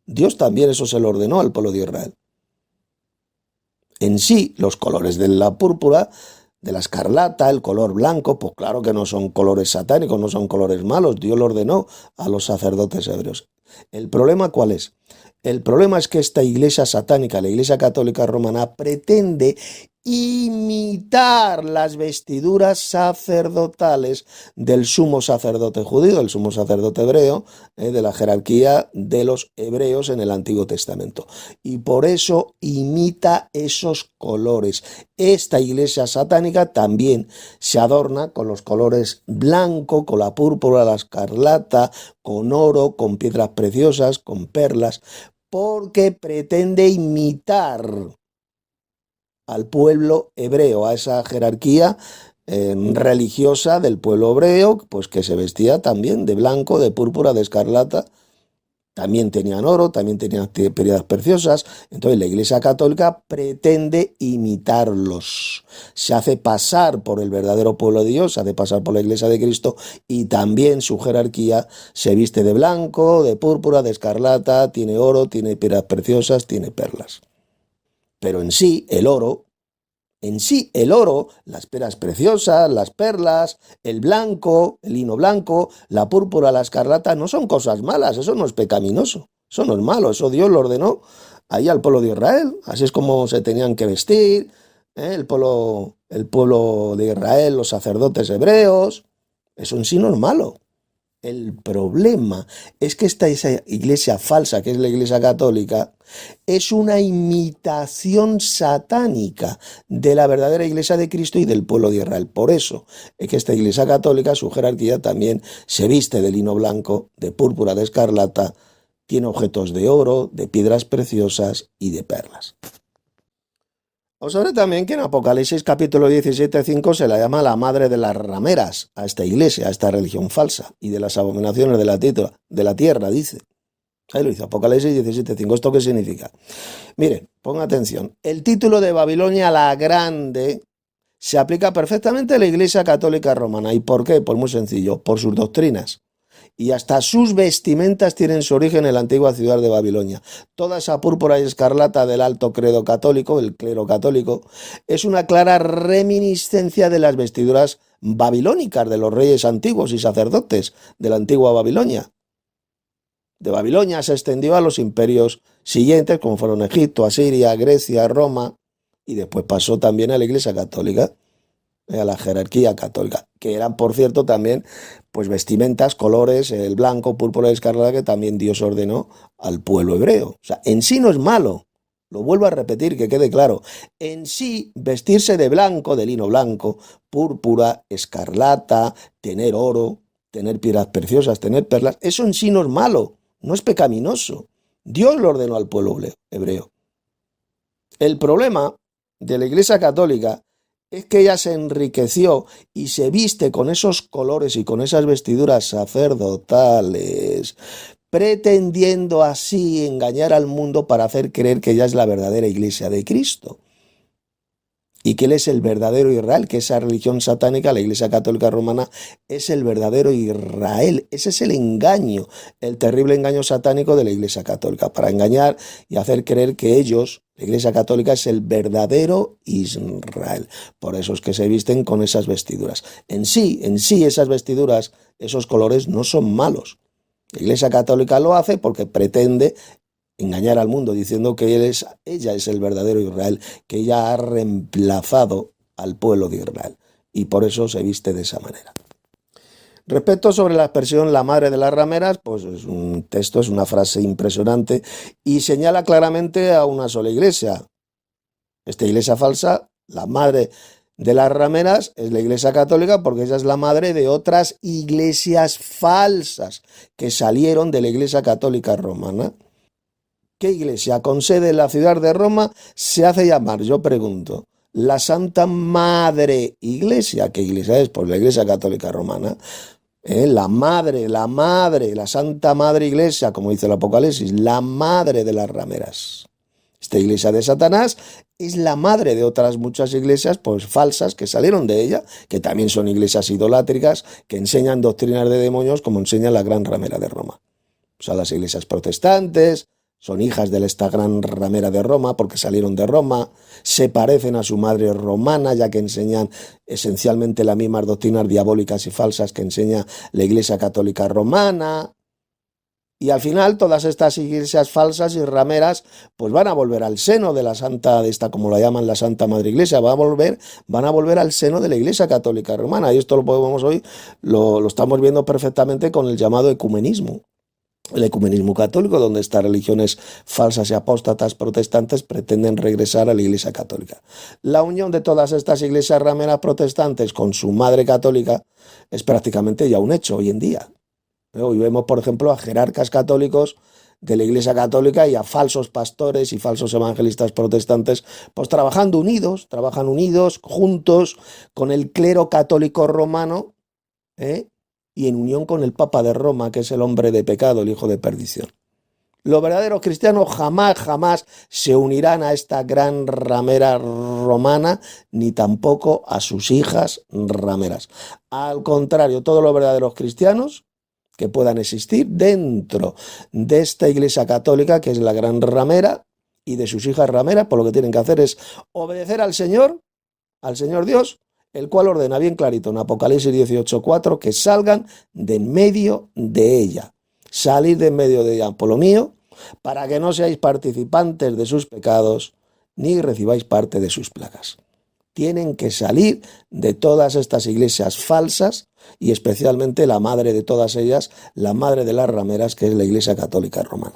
Dios también eso se lo ordenó al pueblo de Israel. En sí, los colores de la púrpura, de la escarlata, el color blanco, pues claro que no son colores satánicos, no son colores malos. Dios lo ordenó a los sacerdotes hebreos. ¿El problema cuál es? El problema es que esta iglesia satánica, la Iglesia Católica Romana, pretende imitar las vestiduras sacerdotales del sumo sacerdote judío, del sumo sacerdote hebreo, de la jerarquía de los hebreos en el Antiguo Testamento. Y por eso imita esos colores. Esta iglesia satánica también se adorna con los colores blanco, con la púrpura, la escarlata, con oro, con piedras preciosas, con perlas, porque pretende imitar al pueblo hebreo, a esa jerarquía religiosa del pueblo hebreo, pues que se vestía también de blanco, de púrpura, de escarlata. También tenían oro, también tenían piedras preciosas. Entonces la Iglesia Católica pretende imitarlos. Se hace pasar por el verdadero pueblo de Dios, se hace pasar por la Iglesia de Cristo, y también su jerarquía se viste de blanco, de púrpura, de escarlata, tiene oro, tiene piedras preciosas, tiene perlas. Pero en sí, el oro, las piedras preciosas, las perlas, el blanco, el lino blanco, la púrpura, la escarlata, no son cosas malas, eso no es pecaminoso, eso no es malo, eso Dios lo ordenó ahí al pueblo de Israel, así es como se tenían que vestir, el pueblo de Israel, los sacerdotes hebreos, eso en sí no es malo. El problema es que esa iglesia falsa, que es la Iglesia Católica, es una imitación satánica de la verdadera Iglesia de Cristo y del pueblo de Israel. Por eso es que esta Iglesia Católica, su jerarquía también se viste de lino blanco, de púrpura, de escarlata, tiene objetos de oro, de piedras preciosas y de perlas. Os sabré también que en Apocalipsis capítulo 17:5 se la llama la madre de las rameras a esta iglesia, a esta religión falsa, y de las abominaciones de la tierra, dice. Ahí lo dice, Apocalipsis 17:5. ¿Esto qué significa? Miren, pongan atención. El título de Babilonia la Grande se aplica perfectamente a la Iglesia Católica Romana. ¿Y por qué? Pues muy sencillo, por sus doctrinas. Y hasta sus vestimentas tienen su origen en la antigua ciudad de Babilonia. Toda esa púrpura y escarlata del alto credo católico, el clero católico, es una clara reminiscencia de las vestiduras babilónicas de los reyes antiguos y sacerdotes de la antigua Babilonia. De Babilonia se extendió a los imperios siguientes, como fueron Egipto, Asiria, Grecia, Roma, y después pasó también a la Iglesia Católica, a la jerarquía católica, que eran, por cierto, también pues vestimentas, colores, el blanco, púrpura y escarlata, que también Dios ordenó al pueblo hebreo. O sea, en sí no es malo, lo vuelvo a repetir, que quede claro. En sí, vestirse de blanco, de lino blanco, púrpura, escarlata, tener oro, tener piedras preciosas, tener perlas, eso en sí no es malo, no es pecaminoso. Dios lo ordenó al pueblo hebreo. El problema de la Iglesia Católica es que ella se enriqueció y se viste con esos colores y con esas vestiduras sacerdotales, pretendiendo así engañar al mundo para hacer creer que ella es la verdadera Iglesia de Cristo. y que Él es el verdadero Israel, que esa religión satánica, la Iglesia Católica Romana, es el verdadero Israel. Ese es el engaño, el terrible engaño satánico de la Iglesia Católica, para engañar y hacer creer que ellos, la Iglesia Católica, es el verdadero Israel. Por eso es que se visten con esas vestiduras. En sí, esas vestiduras, esos colores no son malos. La Iglesia Católica lo hace porque pretende engañar al mundo diciendo que ella es el verdadero Israel, que ella ha reemplazado al pueblo de Israel, y por eso se viste de esa manera. Respecto sobre la expresión la madre de las rameras, pues es un texto, es una frase impresionante y señala claramente a una sola iglesia. Esta iglesia falsa, la madre de las rameras, es la Iglesia Católica, porque ella es la madre de otras iglesias falsas que salieron de la Iglesia Católica Romana. ¿Qué iglesia con sede en la ciudad de Roma se hace llamar, yo pregunto, la Santa Madre Iglesia? ¿Qué iglesia es? Pues la Iglesia Católica Romana. La Santa Madre Iglesia, como dice el Apocalipsis, la madre de las rameras. Esta iglesia de Satanás es la madre de otras muchas iglesias pues falsas que salieron de ella, que también son iglesias idolátricas, que enseñan doctrinas de demonios como enseña la gran ramera de Roma. O sea, las iglesias protestantes son hijas de esta gran ramera de Roma porque salieron de Roma, se parecen a su madre romana ya que enseñan esencialmente las mismas doctrinas diabólicas y falsas que enseña la Iglesia Católica Romana. Y al final todas estas iglesias falsas y rameras pues van a volver al seno de la Santa, de esta como la llaman la Santa Madre Iglesia, van a volver al seno de la Iglesia Católica Romana. Y esto lo podemos hoy, lo estamos viendo perfectamente con el llamado ecumenismo. El ecumenismo católico, donde estas religiones falsas y apóstatas protestantes pretenden regresar a la Iglesia Católica. La unión de todas estas iglesias rameras protestantes con su madre católica es prácticamente ya un hecho hoy en día. Hoy vemos, por ejemplo, a jerarcas católicos de la Iglesia Católica y a falsos pastores y falsos evangelistas protestantes, pues trabajan unidos, juntos con el clero católico romano, y en unión con el Papa de Roma, que es el hombre de pecado, el hijo de perdición. Los verdaderos cristianos jamás se unirán a esta gran ramera romana, ni tampoco a sus hijas rameras. Al contrario, todos los verdaderos cristianos que puedan existir dentro de esta Iglesia Católica, que es la gran ramera, y de sus hijas rameras, pues lo que tienen que hacer es obedecer al Señor Dios, el cual ordena bien clarito en Apocalipsis 18:4 que salgan de en medio de ella. Salid de en medio de ella, por lo mío, para que no seáis participantes de sus pecados, ni recibáis parte de sus plagas. Tienen que salir de todas estas iglesias falsas, y especialmente la madre de todas ellas, la madre de las rameras, que es la Iglesia Católica Romana.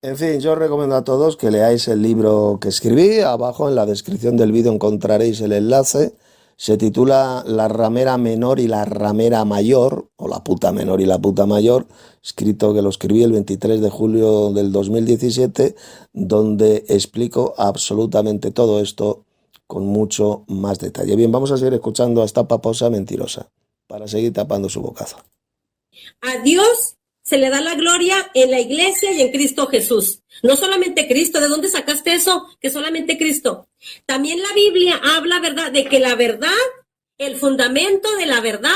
En fin, yo os recomiendo a todos que leáis el libro que escribí. Abajo en la descripción del vídeo encontraréis el enlace. Se titula La ramera menor y la ramera mayor, o la puta menor y la puta mayor, escrito que lo escribí el 23 de julio del 2017, donde explico absolutamente todo esto con mucho más detalle. Bien, vamos a seguir escuchando a esta paposa mentirosa para seguir tapando su bocazo. A Dios se le da la gloria en la iglesia y en Cristo Jesús. No solamente Cristo. ¿De dónde sacaste eso? Que solamente Cristo. También la Biblia habla, ¿verdad?, de que la verdad, el fundamento de la verdad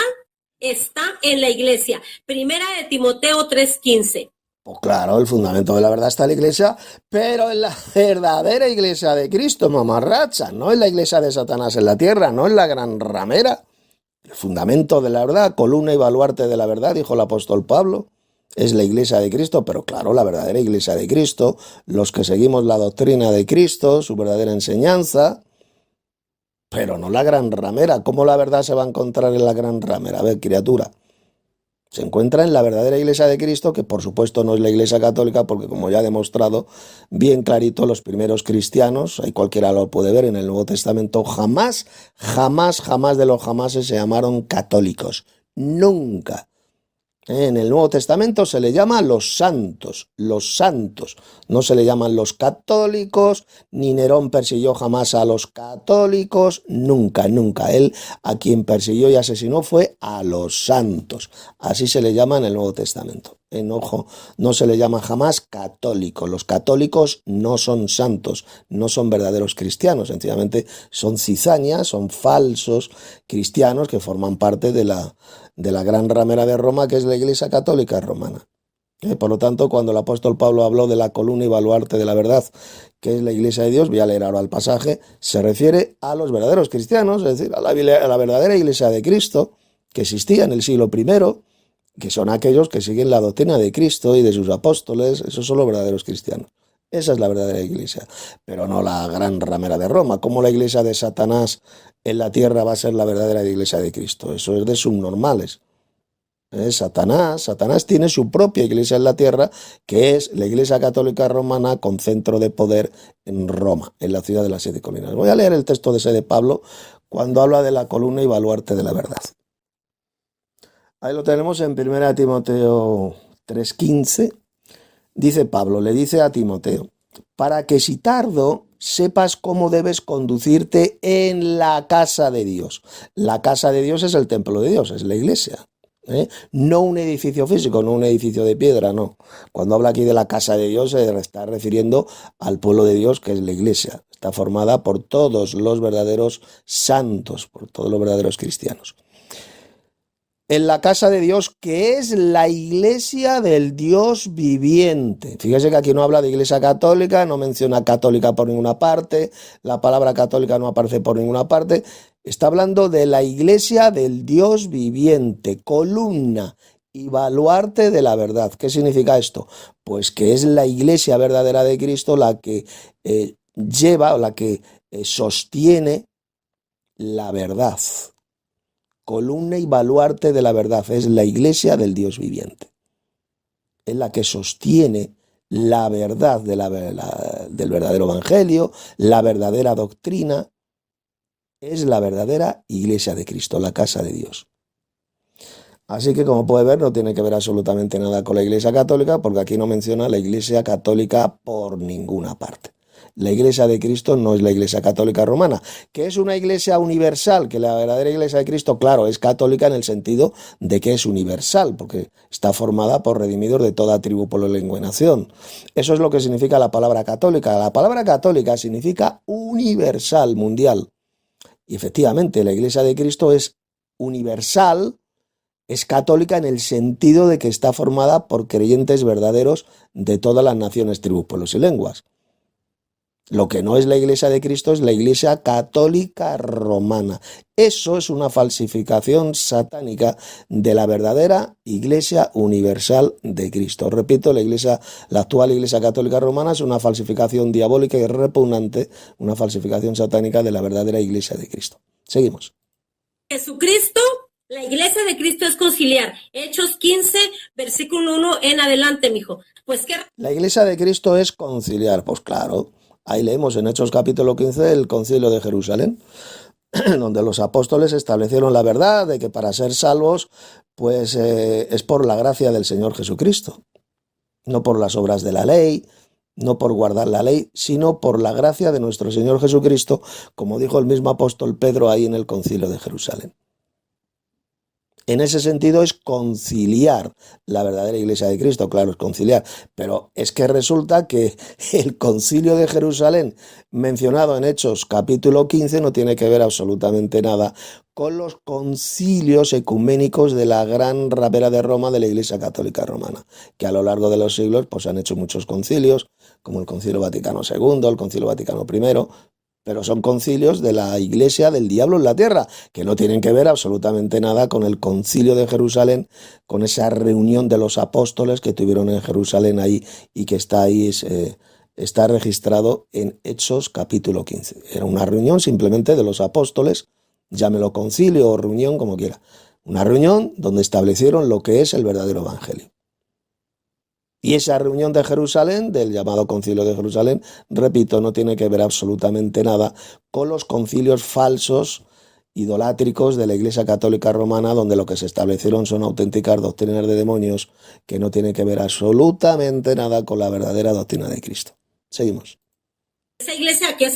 está en la iglesia. Primera de Timoteo 3:15. Pues claro, el fundamento de la verdad está en la iglesia, pero en la verdadera iglesia de Cristo, mamarracha, no en la iglesia de Satanás en la tierra, no en la gran ramera. El fundamento de la verdad, columna y baluarte de la verdad, dijo el apóstol Pablo, es la iglesia de Cristo, pero claro, la verdadera iglesia de Cristo, los que seguimos la doctrina de Cristo, su verdadera enseñanza, pero no la gran ramera. ¿Cómo la verdad se va a encontrar en la gran ramera? A ver, criatura. Se encuentra en la verdadera iglesia de Cristo, que por supuesto no es la iglesia católica, porque como ya he demostrado bien clarito, los primeros cristianos, ahí cualquiera lo puede ver en el Nuevo Testamento, jamás de los jamases se llamaron católicos. Nunca. En el Nuevo Testamento se le llama los santos, no se le llaman los católicos, ni Nerón persiguió jamás a los católicos, nunca. Él a quien persiguió y asesinó fue a los santos, así se le llama en el Nuevo Testamento. ojo, no se le llama jamás católico. Los católicos no son santos, no son verdaderos cristianos, sencillamente son cizañas, son falsos cristianos que forman parte de la gran ramera de Roma, que es la Iglesia Católica Romana. Por lo tanto, cuando el apóstol Pablo habló de la columna y baluarte de la verdad, que es la Iglesia de Dios, voy a leer ahora el pasaje, se refiere a los verdaderos cristianos, es decir, a la verdadera Iglesia de Cristo, que existía en el siglo I, que son aquellos que siguen la doctrina de Cristo y de sus apóstoles. Esos son los verdaderos cristianos. Esa es la verdadera Iglesia, pero no la gran ramera de Roma. ¿Cómo la Iglesia de Satanás en la tierra va a ser la verdadera Iglesia de Cristo? Eso es de subnormales. Satanás tiene su propia iglesia en la tierra, que es la Iglesia Católica Romana con centro de poder en Roma, en la ciudad de las 7 colinas. Voy a leer el texto de Pablo cuando habla de la columna y baluarte de la verdad. Ahí lo tenemos en 1 Timoteo 3:15. Dice Pablo, le dice a Timoteo, para que si tardo sepas cómo debes conducirte en la casa de Dios. La casa de Dios es el templo de Dios, es la iglesia. No un edificio físico, no un edificio de piedra, no. Cuando habla aquí de la casa de Dios se está refiriendo al pueblo de Dios, que es la iglesia. Está formada por todos los verdaderos santos, por todos los verdaderos cristianos. En la casa de Dios, que es la iglesia del Dios viviente. Fíjese que aquí no habla de iglesia católica, no menciona católica por ninguna parte, la palabra católica no aparece por ninguna parte. Está hablando de la iglesia del Dios viviente, columna y baluarte de la verdad. ¿Qué significa esto? Pues que es la iglesia verdadera de Cristo la que lleva o la que sostiene la verdad. Columna y baluarte de la verdad, es la iglesia del Dios viviente. Es la que sostiene la verdad del verdadero evangelio, la verdadera doctrina. Es la verdadera iglesia de Cristo, la casa de Dios. Así que, como puede ver, no tiene que ver absolutamente nada con la iglesia católica, porque aquí no menciona la iglesia católica por ninguna parte. La iglesia de Cristo no es la iglesia católica romana, que es una iglesia universal, que la verdadera iglesia de Cristo, claro, es católica en el sentido de que es universal, porque está formada por redimidos de toda tribu, pueblo, lengua y nación. Eso es lo que significa la palabra católica. La palabra católica significa universal, mundial. Y efectivamente, la iglesia de Cristo es universal, es católica en el sentido de que está formada por creyentes verdaderos de todas las naciones, tribus, pueblos y lenguas. Lo que no es la iglesia de Cristo es la iglesia católica romana. Eso es una falsificación satánica de la verdadera iglesia universal de Cristo. Repito, la actual iglesia católica romana es una falsificación diabólica y repugnante, una falsificación satánica de la verdadera iglesia de Cristo. Seguimos. Jesucristo, la iglesia de Cristo es conciliar. Hechos 15, versículo 1 en adelante, mijo. Pues ¿qué? La iglesia de Cristo es conciliar, pues claro. Ahí leemos en Hechos capítulo 15 el concilio de Jerusalén, donde los apóstoles establecieron la verdad de que para ser salvos, pues es por la gracia del Señor Jesucristo, no por las obras de la ley, no por guardar la ley, sino por la gracia de nuestro Señor Jesucristo, como dijo el mismo apóstol Pedro ahí en el concilio de Jerusalén. En ese sentido es conciliar la verdadera iglesia de Cristo, claro, es conciliar, pero es que resulta que el concilio de Jerusalén mencionado en Hechos capítulo 15 no tiene que ver absolutamente nada con los concilios ecuménicos de la gran ramera de Roma de la Iglesia Católica Romana, que a lo largo de los siglos pues han hecho muchos concilios, como el Concilio Vaticano II, el Concilio Vaticano I, pero son concilios de la iglesia del diablo en la tierra, que no tienen que ver absolutamente nada con el concilio de Jerusalén, con esa reunión de los apóstoles que tuvieron en Jerusalén ahí y que está ahí, está registrado en Hechos capítulo 15. Era una reunión simplemente de los apóstoles, llámelo concilio o reunión, como quiera. Una reunión donde establecieron lo que es el verdadero evangelio. Y esa reunión de Jerusalén, del llamado Concilio de Jerusalén, repito, no tiene que ver absolutamente nada con los concilios falsos, idolátricos de la Iglesia Católica Romana, donde lo que se establecieron son auténticas doctrinas de demonios que no tienen que ver absolutamente nada con la verdadera doctrina de Cristo. Seguimos. esa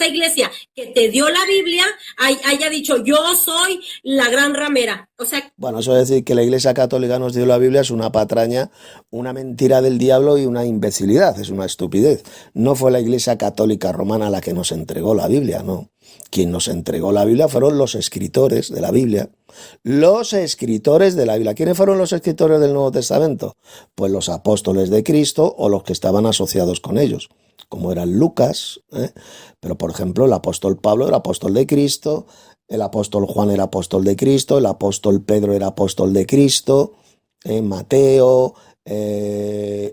iglesia que te dio la Biblia haya dicho yo soy la gran ramera. O sea, bueno, eso es decir que la Iglesia Católica nos dio la Biblia es una patraña, una mentira del diablo y una imbecilidad, es una estupidez. No fue la Iglesia Católica Romana la que nos entregó la Biblia, no. Quien nos entregó la Biblia fueron los escritores de la Biblia. Los escritores de la Biblia. ¿Quiénes fueron los escritores del Nuevo Testamento? Pues los apóstoles de Cristo o los que estaban asociados con ellos, como eran Lucas, pero por ejemplo el apóstol Pablo era apóstol de Cristo, el apóstol Juan era apóstol de Cristo, el apóstol Pedro era apóstol de Cristo, Mateo,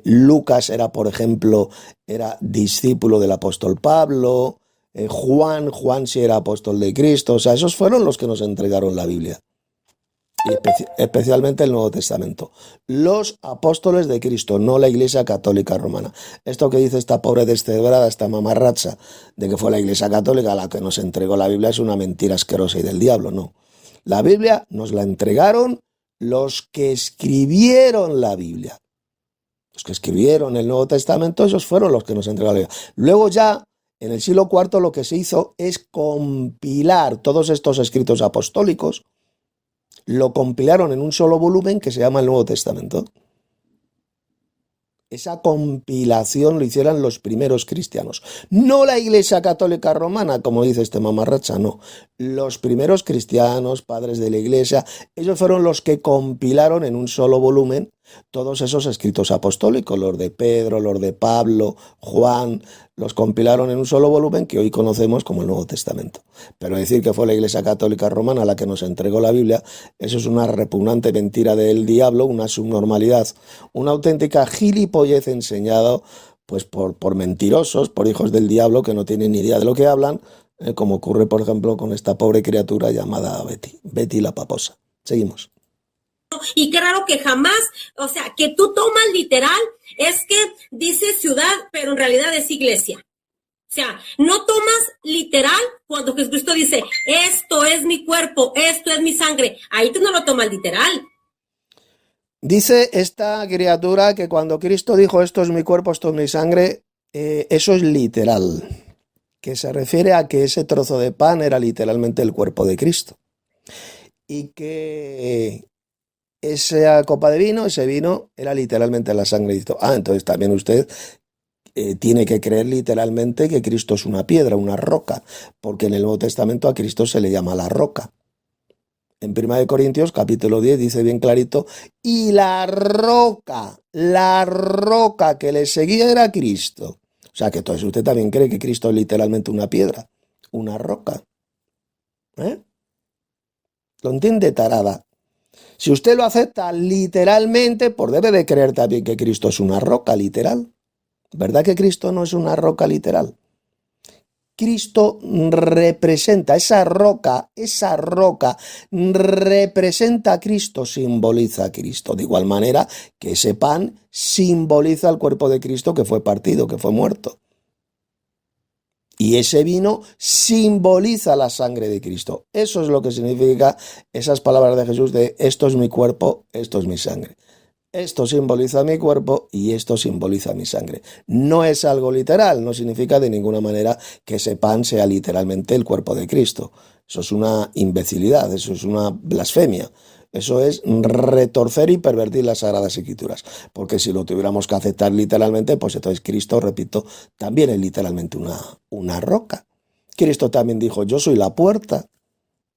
Lucas era, por ejemplo, era discípulo del apóstol Pablo, Juan sí era apóstol de Cristo, o sea, esos fueron los que nos entregaron la Biblia. Y especialmente el Nuevo Testamento. Los apóstoles de Cristo, no la Iglesia Católica Romana. Esto que dice esta pobre descebrada, esta mamarracha, de que fue la Iglesia Católica la que nos entregó la Biblia, es una mentira asquerosa y del diablo, no. La Biblia nos la entregaron los que escribieron la Biblia. Los que escribieron el Nuevo Testamento, esos fueron los que nos entregaron la Biblia. Luego ya, en el siglo IV, lo que se hizo es compilar todos estos escritos apostólicos, lo compilaron en un solo volumen que se llama el Nuevo Testamento. Esa compilación lo hicieron los primeros cristianos. No la Iglesia Católica Romana, como dice este mamarracha, no. Los primeros cristianos, padres de la Iglesia, ellos fueron los que compilaron en un solo volumen todos esos escritos apostólicos, los de Pedro, los de Pablo, Juan, los compilaron en un solo volumen que hoy conocemos como el Nuevo Testamento. Pero decir que fue la Iglesia Católica Romana la que nos entregó la Biblia, eso es una repugnante mentira del diablo, una subnormalidad, una auténtica gilipollez enseñado pues por mentirosos, por hijos del diablo que no tienen ni idea de lo que hablan, como ocurre por ejemplo con esta pobre criatura llamada Betty la Paposa. Seguimos. Y qué raro que jamás, o sea, que tú tomas literal, es que dice ciudad, pero en realidad es iglesia. O sea, no tomas literal cuando Jesucristo dice, esto es mi cuerpo, esto es mi sangre. Ahí tú no lo tomas literal. Dice esta criatura que cuando Cristo dijo, esto es mi cuerpo, esto es mi sangre, eso es literal. Que se refiere a que ese trozo de pan era literalmente el cuerpo de Cristo. Y que esa copa de vino, ese vino, era literalmente la sangre de Cristo. Entonces también usted tiene que creer literalmente que Cristo es una piedra, una roca, porque en el Nuevo Testamento a Cristo se le llama la roca. En 1 Corintios, capítulo 10, dice bien clarito, y la roca que le seguía era Cristo. O sea que entonces usted también cree que Cristo es literalmente una piedra, una roca. ¿Lo entiende, tarada? Si usted lo acepta literalmente, pues debe de creer también que Cristo es una roca literal. ¿Verdad que Cristo no es una roca literal? Cristo representa, esa roca representa a Cristo, simboliza a Cristo. De igual manera que ese pan simboliza el cuerpo de Cristo que fue partido, que fue muerto. Y ese vino simboliza la sangre de Cristo. Eso es lo que significa esas palabras de Jesús de esto es mi cuerpo, esto es mi sangre. Esto simboliza mi cuerpo y esto simboliza mi sangre. No es algo literal, no significa de ninguna manera que ese pan sea literalmente el cuerpo de Cristo. Eso es una imbecilidad, eso es una blasfemia. Eso es retorcer y pervertir las Sagradas Escrituras. Porque si lo tuviéramos que aceptar literalmente, pues entonces Cristo, repito, también es literalmente una roca. Cristo también dijo, yo soy la puerta.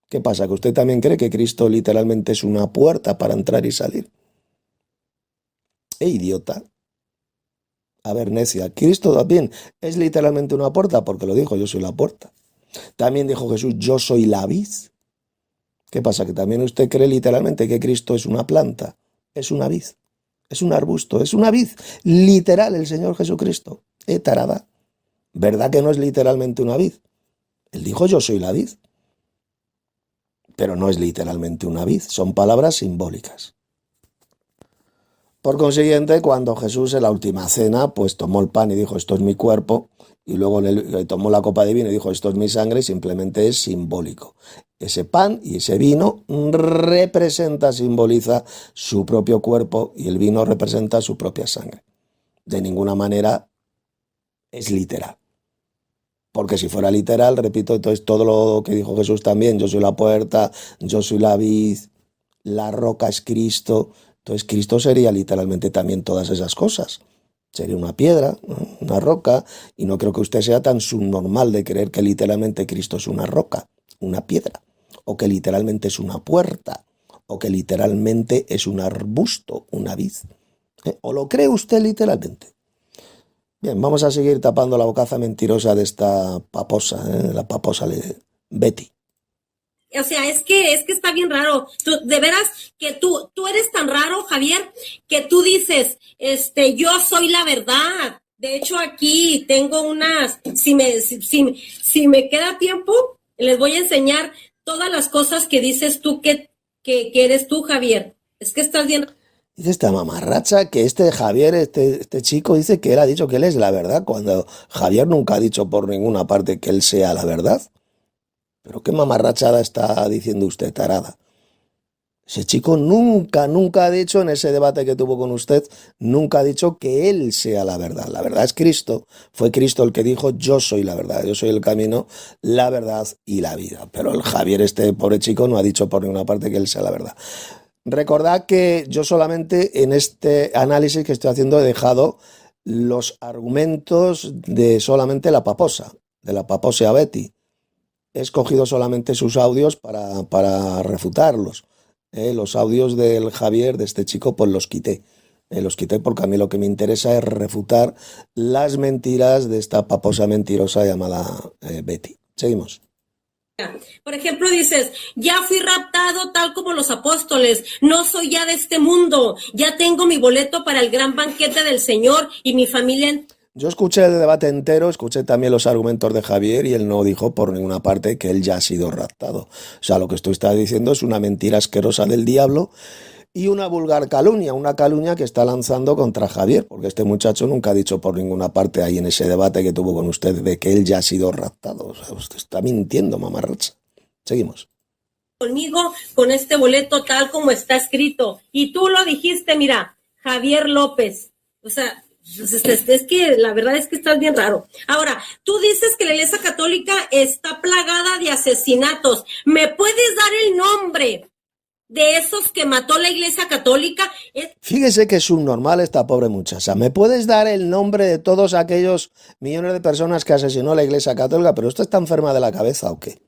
¿Qué pasa? ¿Que usted también cree que Cristo literalmente es una puerta para entrar y salir? Idiota. A ver, necia. Cristo también es literalmente una puerta porque lo dijo, yo soy la puerta. También dijo Jesús, yo soy la vid. ¿Qué pasa? Que también usted cree literalmente que Cristo es una planta, es una vid, es un arbusto, es una vid. Literal el Señor Jesucristo. Tarada. ¿Verdad que no es literalmente una vid? Él dijo, yo soy la vid. Pero no es literalmente una vid, son palabras simbólicas. Por consiguiente, cuando Jesús en la última cena, pues tomó el pan y dijo, esto es mi cuerpo, y luego tomó la copa de vino y dijo, esto es mi sangre, simplemente es simbólico. Ese pan y ese vino simboliza su propio cuerpo y el vino representa su propia sangre. De ninguna manera es literal. Porque si fuera literal, repito, entonces todo lo que dijo Jesús también, yo soy la puerta, yo soy la vid, la roca es Cristo, entonces Cristo sería literalmente también todas esas cosas. Sería una piedra, ¿no? Una roca, y no creo que usted sea tan subnormal de creer que literalmente Cristo es una roca, una piedra, o que literalmente es una puerta, o que literalmente es un arbusto, una vid. ¿O lo cree usted literalmente? Bien, vamos a seguir tapando la bocaza mentirosa de esta paposa, la paposa Betty. O sea, es que está bien raro. De veras que tú eres tan raro, Javier, que tú dices, yo soy la verdad. De hecho, aquí tengo unas, si me queda tiempo, les voy a enseñar todas las cosas que dices tú que eres tú, Javier. Es que estás bien. Dice esta mamarracha que Javier, este chico, dice que él ha dicho que él es la verdad, cuando Javier nunca ha dicho por ninguna parte que él sea la verdad. Pero qué mamarrachada está diciendo usted, tarada. Ese chico nunca ha dicho en ese debate que tuvo con usted, nunca ha dicho que él sea la verdad. La verdad es Cristo. Fue Cristo el que dijo, yo soy la verdad, yo soy el camino, la verdad y la vida. Pero el Javier, este pobre chico, no ha dicho por ninguna parte que él sea la verdad. Recordad que yo solamente en este análisis que estoy haciendo he dejado los argumentos de solamente la paposa, de la paposa Betty. He escogido solamente sus audios para refutarlos. Los audios del Javier, de este chico, pues los quité. Los quité porque a mí lo que me interesa es refutar las mentiras de esta paposa mentirosa llamada Betty. Seguimos. Por ejemplo, dices, ya fui raptado tal como los apóstoles, no soy ya de este mundo, ya tengo mi boleto para el gran banquete del Señor y mi familia... Yo escuché el debate entero, escuché también los argumentos de Javier y él no dijo por ninguna parte que él ya ha sido raptado. O sea, lo que tú estás diciendo es una mentira asquerosa del diablo y una vulgar calumnia, una calumnia que está lanzando contra Javier, porque este muchacho nunca ha dicho por ninguna parte ahí en ese debate que tuvo con usted de que él ya ha sido raptado. O sea, usted está mintiendo, mamarracha. Seguimos. Conmigo con este boleto tal como está escrito. Y tú lo dijiste, mira, Javier López. O sea... Es que la verdad es que estás bien raro. Ahora, tú dices que la Iglesia Católica está plagada de asesinatos. ¿Me puedes dar el nombre de esos que mató la Iglesia Católica? Fíjese que es subnormal esta pobre muchacha. ¿Me puedes dar el nombre de todos aquellos millones de personas que asesinó la Iglesia Católica? ¿Pero usted está enferma de la cabeza o qué?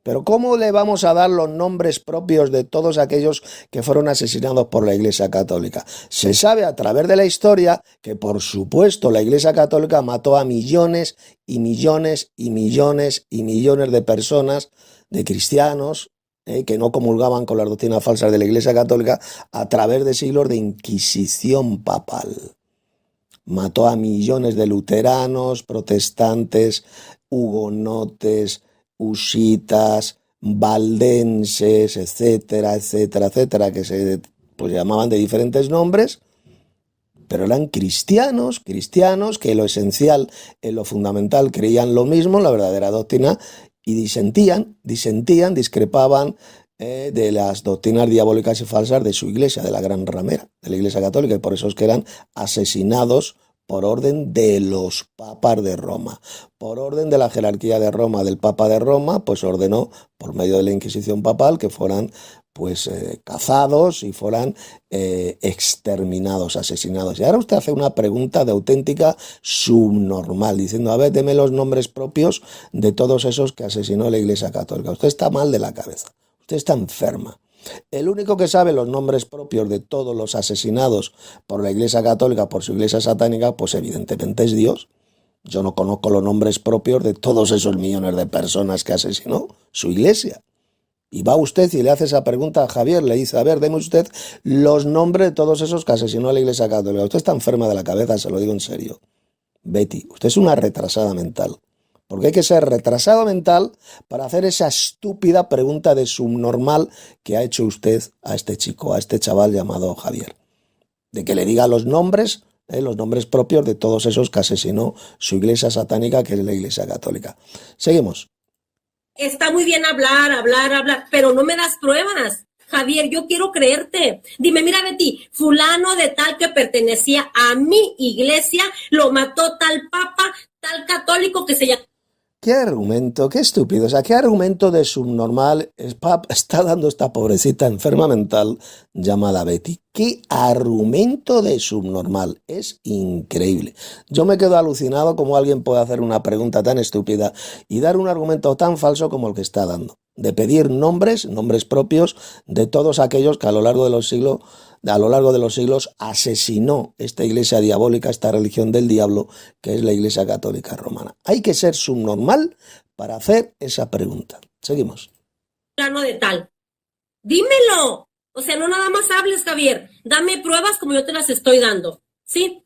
¿Pero cómo le vamos a dar los nombres propios de todos aquellos que fueron asesinados por la Iglesia Católica? Se sabe a través de la historia que, por supuesto, la Iglesia Católica mató a millones y millones y millones y millones de personas, de cristianos, que no comulgaban con las doctrinas falsas de la Iglesia Católica a través de siglos de inquisición papal. Mató a millones de luteranos, protestantes, hugonotes, husitas, valdenses, etcétera, etcétera, etcétera, que se llamaban de diferentes nombres, pero eran cristianos que en lo esencial, en lo fundamental, creían lo mismo, la verdadera doctrina, y discrepaban de las doctrinas diabólicas y falsas de su iglesia, de la gran ramera, de la Iglesia Católica, y por eso es que eran asesinados por orden de los papas de Roma. Por orden de la jerarquía de Roma, del Papa de Roma, pues ordenó, por medio de la Inquisición papal, que fueran cazados y fueran exterminados, asesinados. Y ahora usted hace una pregunta de auténtica subnormal, diciendo, a ver, deme los nombres propios de todos esos que asesinó la Iglesia Católica. Usted está mal de la cabeza, usted está enferma. El único que sabe los nombres propios de todos los asesinados por la Iglesia Católica, por su iglesia satánica, pues evidentemente es Dios. Yo no conozco los nombres propios de todos esos millones de personas que asesinó su iglesia. Y va usted y le hace esa pregunta a Javier, le dice, a ver, deme usted los nombres de todos esos que asesinó a la Iglesia Católica. Usted está enferma de la cabeza, se lo digo en serio. Betty, usted es una retrasada mental. Porque hay que ser retrasado mental para hacer esa estúpida pregunta de subnormal que ha hecho usted a este chico, a este chaval llamado Javier. De que le diga los nombres propios de todos esos que asesinó su iglesia satánica, que es la Iglesia Católica. Seguimos. Está muy bien hablar, pero no me das pruebas. Javier, yo quiero creerte. Dime, mira, Betty, fulano de tal que pertenecía a mi iglesia, lo mató tal papa, tal católico que se llama... ¿Qué argumento? Qué estúpido. O sea, ¿qué argumento de subnormal está dando esta pobrecita enferma mental llamada Betty? ¿Qué argumento de subnormal? Es increíble. Yo me quedo alucinado como alguien puede hacer una pregunta tan estúpida y dar un argumento tan falso como el que está dando. De pedir nombres propios de todos aquellos que a lo largo de los siglos asesinó esta iglesia diabólica, esta religión del diablo, que es la Iglesia Católica Romana. Hay que ser subnormal para hacer esa pregunta. Seguimos. Plano de tal. Dímelo. O sea, no nada más hables, Javier. Dame pruebas como yo te las estoy dando. ¿Sí?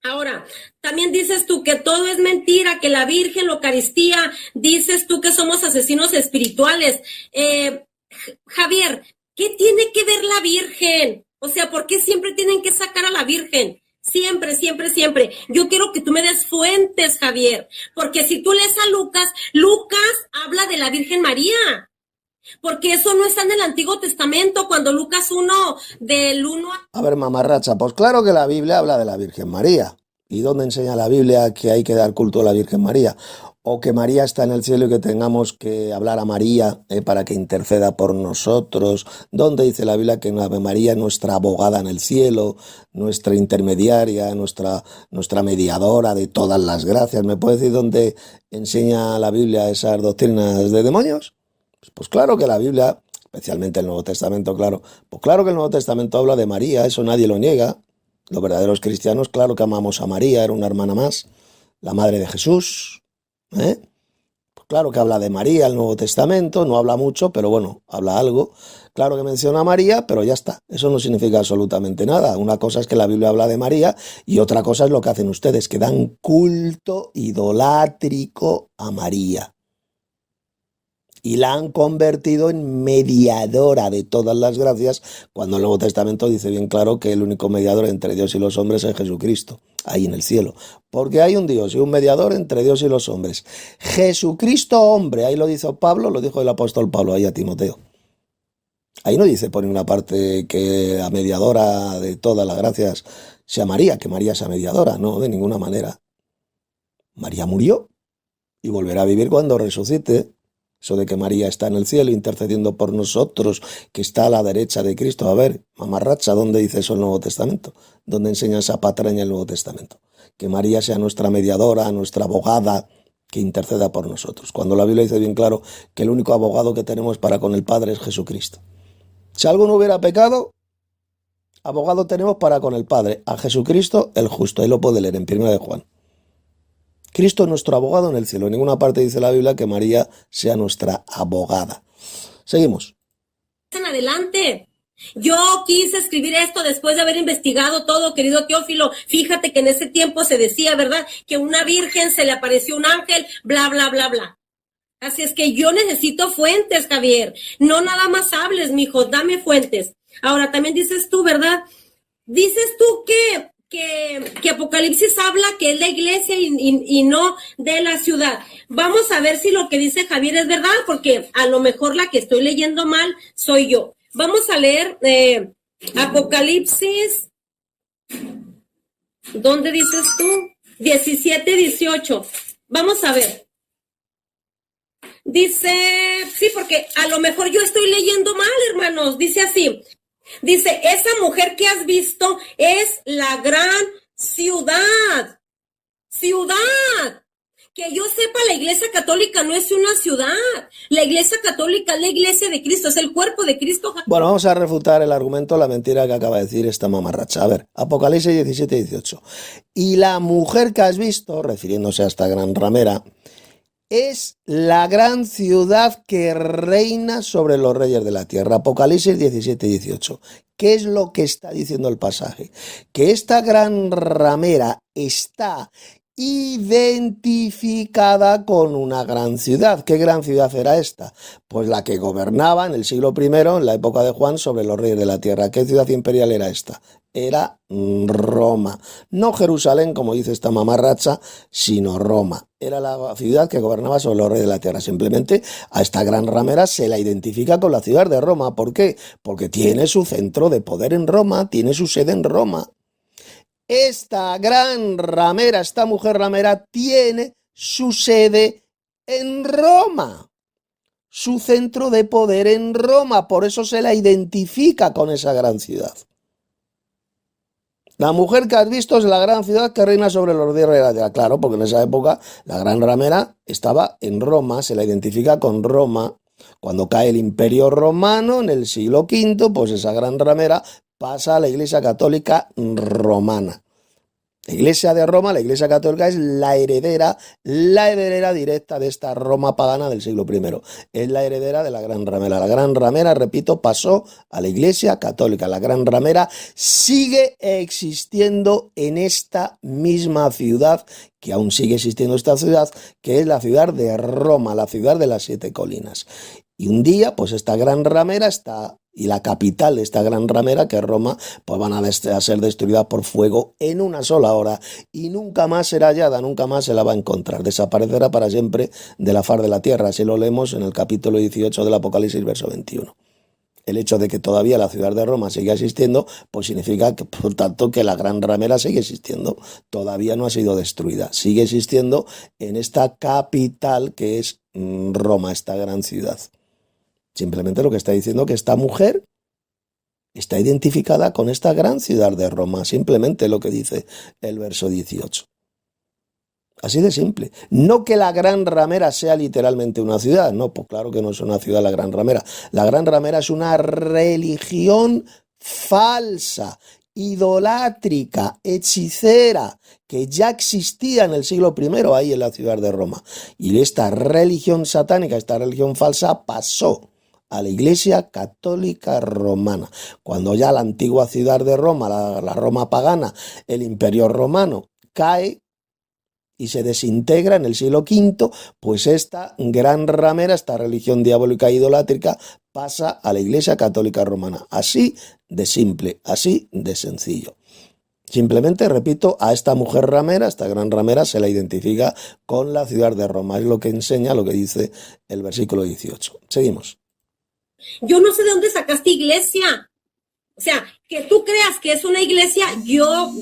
Ahora, también dices tú que todo es mentira, que la Virgen, la Eucaristía, dices tú que somos asesinos espirituales. Javier, ¿qué tiene que ver la Virgen? O sea, ¿por qué siempre tienen que sacar a la Virgen? Siempre, siempre, siempre. Yo quiero que tú me des fuentes, Javier, porque si tú lees a Lucas, Lucas habla de la Virgen María. Porque eso no está en el Antiguo Testamento, cuando Lucas 1, del 1 a... ver, mamarracha, pues claro que la Biblia habla de la Virgen María. ¿Y dónde enseña la Biblia que hay que dar culto a la Virgen María? O que María está en el cielo y que tengamos que hablar a María para que interceda por nosotros. ¿Dónde dice la Biblia que María es nuestra abogada en el cielo, nuestra intermediaria, nuestra mediadora de todas las gracias? ¿Me puede decir dónde enseña la Biblia esas doctrinas de demonios? Pues claro que la Biblia, especialmente el Nuevo Testamento, claro, pues claro que el Nuevo Testamento habla de María, eso nadie lo niega. Los verdaderos cristianos, claro que amamos a María, era una hermana más, la madre de Jesús. Pues claro que habla de María el Nuevo Testamento, no habla mucho, pero bueno, habla algo. Claro que menciona a María, pero ya está, eso no significa absolutamente nada. Una cosa es que la Biblia habla de María y otra cosa es lo que hacen ustedes, que dan culto idolátrico a María. Y la han convertido en mediadora de todas las gracias, cuando el Nuevo Testamento dice bien claro que el único mediador entre Dios y los hombres es Jesucristo, ahí en el cielo. Porque hay un Dios y un mediador entre Dios y los hombres. Jesucristo hombre, ahí lo dijo Pablo, lo dijo el apóstol Pablo ahí a Timoteo. Ahí no dice por ninguna parte que la mediadora de todas las gracias sea María, que María sea mediadora, no, de ninguna manera. María murió y volverá a vivir cuando resucite. Eso de que María está en el cielo intercediendo por nosotros, que está a la derecha de Cristo. A ver, mamarracha, ¿dónde dice eso el Nuevo Testamento? ¿Dónde enseña esa patraña el Nuevo Testamento? Que María sea nuestra mediadora, nuestra abogada, que interceda por nosotros. Cuando la Biblia dice bien claro que el único abogado que tenemos para con el Padre es Jesucristo. Si alguno hubiera pecado, abogado tenemos para con el Padre, a Jesucristo el justo. Ahí lo puede leer en 1 de Juan. Cristo es nuestro abogado en el cielo. En ninguna parte dice la Biblia que María sea nuestra abogada. Seguimos. En adelante. Yo quise escribir esto después de haber investigado todo, querido Teófilo. Fíjate que en ese tiempo se decía, ¿verdad?, que una virgen se le apareció un ángel, bla, bla, bla, bla. Así es que yo necesito fuentes, Javier. No nada más hables, mijo, dame fuentes. Ahora, también dices tú, ¿verdad? Dices tú que Apocalipsis habla que es la iglesia y no de la ciudad. Vamos a ver si lo que dice Javier es verdad, porque a lo mejor la que estoy leyendo mal soy yo. Vamos a leer Apocalipsis, ¿dónde dices tú? 17-18. Vamos a ver. Dice, sí, porque a lo mejor yo estoy leyendo mal, hermanos. Dice así. Dice, esa mujer que has visto es la gran ciudad. Ciudad. Que yo sepa, la Iglesia Católica no es una ciudad. La Iglesia Católica es la Iglesia de Cristo, es el cuerpo de Cristo. Bueno, vamos a refutar el argumento, la mentira que acaba de decir esta mamarracha. A ver, Apocalipsis 17-18. Y la mujer que has visto, refiriéndose a esta gran ramera, es la gran ciudad que reina sobre los reyes de la tierra. Apocalipsis 17-18. ¿Qué es lo que está diciendo el pasaje? Que esta gran ramera está identificada con una gran ciudad. ¿Qué gran ciudad era esta? Pues la que gobernaba en el siglo I, en la época de Juan, sobre los reyes de la tierra. ¿Qué ciudad imperial era esta? Era Roma. No Jerusalén, como dice esta mamarracha, sino Roma. Era la ciudad que gobernaba sobre los reyes de la tierra. Simplemente a esta gran ramera se la identifica con la ciudad de Roma. ¿Por qué? Porque tiene su centro de poder en Roma, tiene su sede en Roma. Esta gran ramera, esta mujer ramera, tiene su sede en Roma. Su centro de poder en Roma, por eso se la identifica con esa gran ciudad. La mujer que has visto es la gran ciudad que reina sobre los reyes de la tierra. Claro, porque en esa época la gran ramera estaba en Roma, se la identifica con Roma. Cuando cae el Imperio Romano en el siglo V, pues esa gran ramera pasa a la Iglesia Católica Romana. La Iglesia de Roma, la Iglesia Católica, es la heredera directa de esta Roma pagana del siglo I. Es la heredera de la Gran Ramera. La Gran Ramera, repito, pasó a la Iglesia Católica. La Gran Ramera sigue existiendo en esta misma ciudad, que aún sigue existiendo esta ciudad, que es la ciudad de Roma, la ciudad de las 7 colinas. Y un día, pues esta Gran Ramera está... y la capital de esta gran ramera, que es Roma, pues van a ser destruidas por fuego en una sola hora y nunca más será hallada, nunca más se la va a encontrar, desaparecerá para siempre de la faz de la tierra. Así lo leemos en el capítulo 18 del Apocalipsis, verso 21. El hecho de que todavía la ciudad de Roma siga existiendo, pues significa que, por tanto, que la gran ramera sigue existiendo, todavía no ha sido destruida, sigue existiendo en esta capital que es Roma, esta gran ciudad. Simplemente lo que está diciendo que esta mujer está identificada con esta gran ciudad de Roma. Simplemente lo que dice el verso 18. Así de simple. No que la Gran Ramera sea literalmente una ciudad. No, pues claro que no es una ciudad la Gran Ramera. La Gran Ramera es una religión falsa, idolátrica, hechicera, que ya existía en el siglo I ahí en la ciudad de Roma. Y esta religión satánica, esta religión falsa, pasó a la Iglesia Católica Romana. Cuando ya la antigua ciudad de Roma, la Roma pagana, el Imperio Romano, cae y se desintegra en el siglo V, pues esta gran ramera, esta religión diabólica e idolátrica, pasa a la Iglesia Católica Romana. Así de simple, así de sencillo. Simplemente, repito, a esta mujer ramera, esta gran ramera, se la identifica con la ciudad de Roma. Es lo que enseña, lo que dice el versículo 18. Seguimos. Yo no sé de dónde sacaste iglesia. O sea, que tú creas que es una iglesia,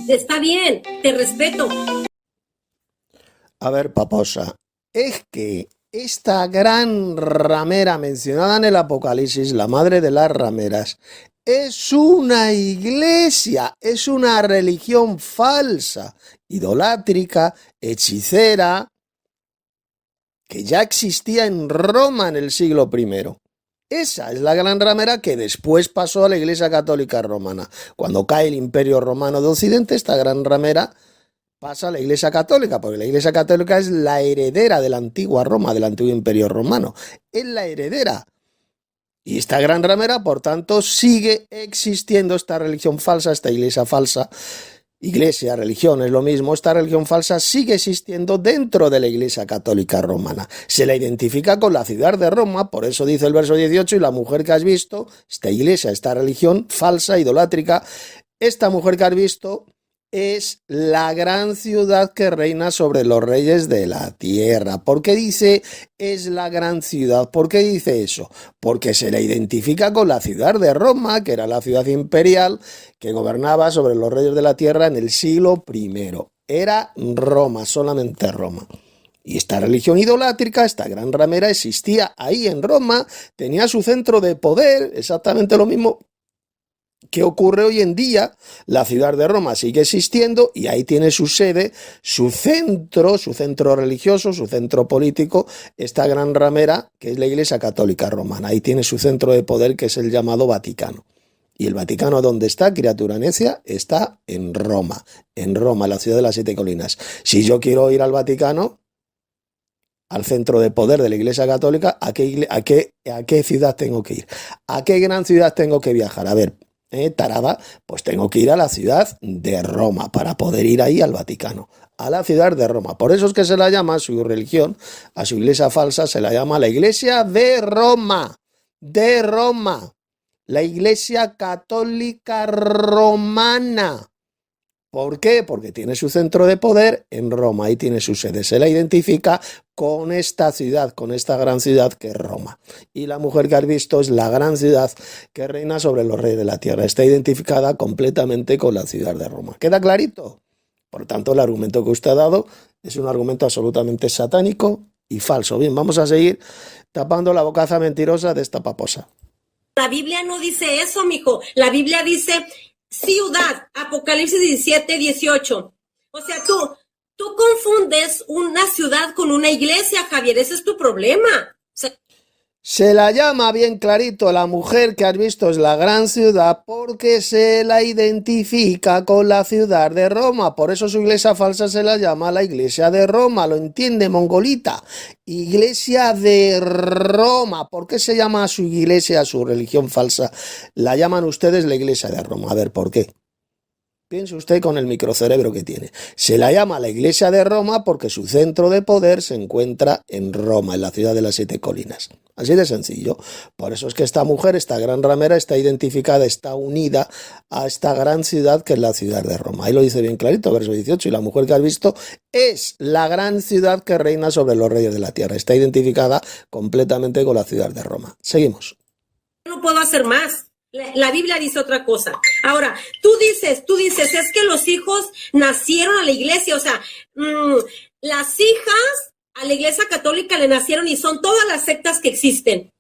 está bien, te respeto. A ver, paposa, es que esta gran ramera mencionada en el Apocalipsis, la madre de las rameras, es una iglesia, es una religión falsa, idolátrica, hechicera, que ya existía en Roma en el siglo I. Esa es la gran ramera que después pasó a la Iglesia Católica Romana. Cuando cae el Imperio Romano de Occidente, esta gran ramera pasa a la Iglesia Católica, porque la Iglesia Católica es la heredera de la antigua Roma, del antiguo Imperio Romano. Es la heredera. Y esta gran ramera, por tanto, sigue existiendo esta religión falsa, esta iglesia falsa. Iglesia, religión, es lo mismo. Esta religión falsa sigue existiendo dentro de la Iglesia Católica Romana. Se la identifica con la ciudad de Roma, por eso dice el verso 18, y la mujer que has visto, esta iglesia, esta religión falsa, idolátrica, esta mujer que has visto es la gran ciudad que reina sobre los reyes de la tierra. ¿Por qué dice es la gran ciudad? ¿Por qué dice eso? Porque se la identifica con la ciudad de Roma, que era la ciudad imperial que gobernaba sobre los reyes de la tierra en el siglo I. Era Roma, solamente Roma. Y esta religión idolátrica, esta gran ramera, existía ahí en Roma, tenía su centro de poder, exactamente lo mismo que ocurre hoy en día. La ciudad de Roma sigue existiendo y ahí tiene su sede, su centro religioso, su centro político, esta gran ramera que es la Iglesia Católica Romana. Ahí tiene su centro de poder, que es el llamado Vaticano. Y el Vaticano, ¿dónde está, criatura necia? Está en Roma, la ciudad de las 7 colinas. Si yo quiero ir al Vaticano, al centro de poder de la Iglesia Católica, ¿a qué ciudad tengo que ir? ¿A qué gran ciudad tengo que viajar? A ver, tarada, pues tengo que ir a la ciudad de Roma para poder ir ahí al Vaticano, a la ciudad de Roma. Por eso es que se la llama a su religión, a su iglesia falsa, se la llama la Iglesia de Roma, la Iglesia Católica Romana. ¿Por qué? Porque tiene su centro de poder en Roma, ahí tiene su sede. Se la identifica con esta ciudad, con esta gran ciudad que es Roma. Y la mujer que has visto es la gran ciudad que reina sobre los reyes de la tierra. Está identificada completamente con la ciudad de Roma. ¿Queda clarito? Por tanto, el argumento que usted ha dado es un argumento absolutamente satánico y falso. Bien, vamos a seguir tapando la bocaza mentirosa de esta paposa. La Biblia no dice eso, mijo. La Biblia dice ciudad, Apocalipsis 17, 18. O sea, tú confundes una ciudad con una iglesia, Javier. Ese es tu problema. O sea, se la llama bien clarito, la mujer que has visto es la gran ciudad porque se la identifica con la ciudad de Roma. Por eso su iglesia falsa se la llama la iglesia de Roma. ¿Lo entiende, mongolita? Iglesia de Roma. ¿Por qué se llama a su iglesia, a su religión falsa? La llaman ustedes la iglesia de Roma. A ver, ¿por qué? Piense usted con el microcerebro que tiene. Se la llama la iglesia de Roma porque su centro de poder se encuentra en Roma, en la ciudad de las 7 colinas. Así de sencillo. Por eso es que esta mujer, esta gran ramera, está identificada, está unida a esta gran ciudad que es la ciudad de Roma. Ahí lo dice bien clarito, verso 18. Y la mujer que has visto es la gran ciudad que reina sobre los reyes de la tierra. Está identificada completamente con la ciudad de Roma. Seguimos. no puedo hacer más. La Biblia dice otra cosa. Ahora, tú dices, es que los hijos nacieron a la iglesia, o sea, las hijas a la iglesia católica le nacieron y son todas las sectas que existen.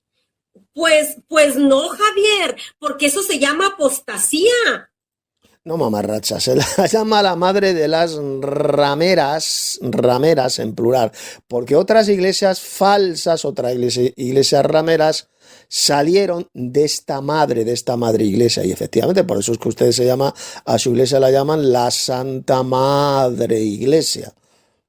Pues no, Javier, porque eso se llama apostasía. No, mamarracha, se la llama la madre de las rameras en plural, porque otras iglesias falsas, otras iglesias rameras, salieron de esta madre iglesia, y efectivamente por eso es que ustedes a su iglesia la llaman la Santa Madre Iglesia.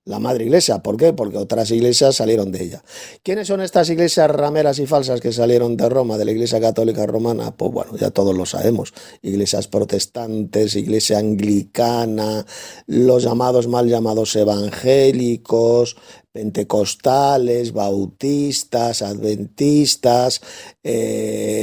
La madre iglesia, ¿por qué? Porque otras iglesias salieron de ella. ¿Quiénes son estas iglesias rameras y falsas que salieron de Roma, de la iglesia católica romana? Pues bueno, ya todos lo sabemos. Iglesias protestantes, iglesia anglicana, los llamados mal llamados evangélicos, pentecostales, bautistas, adventistas,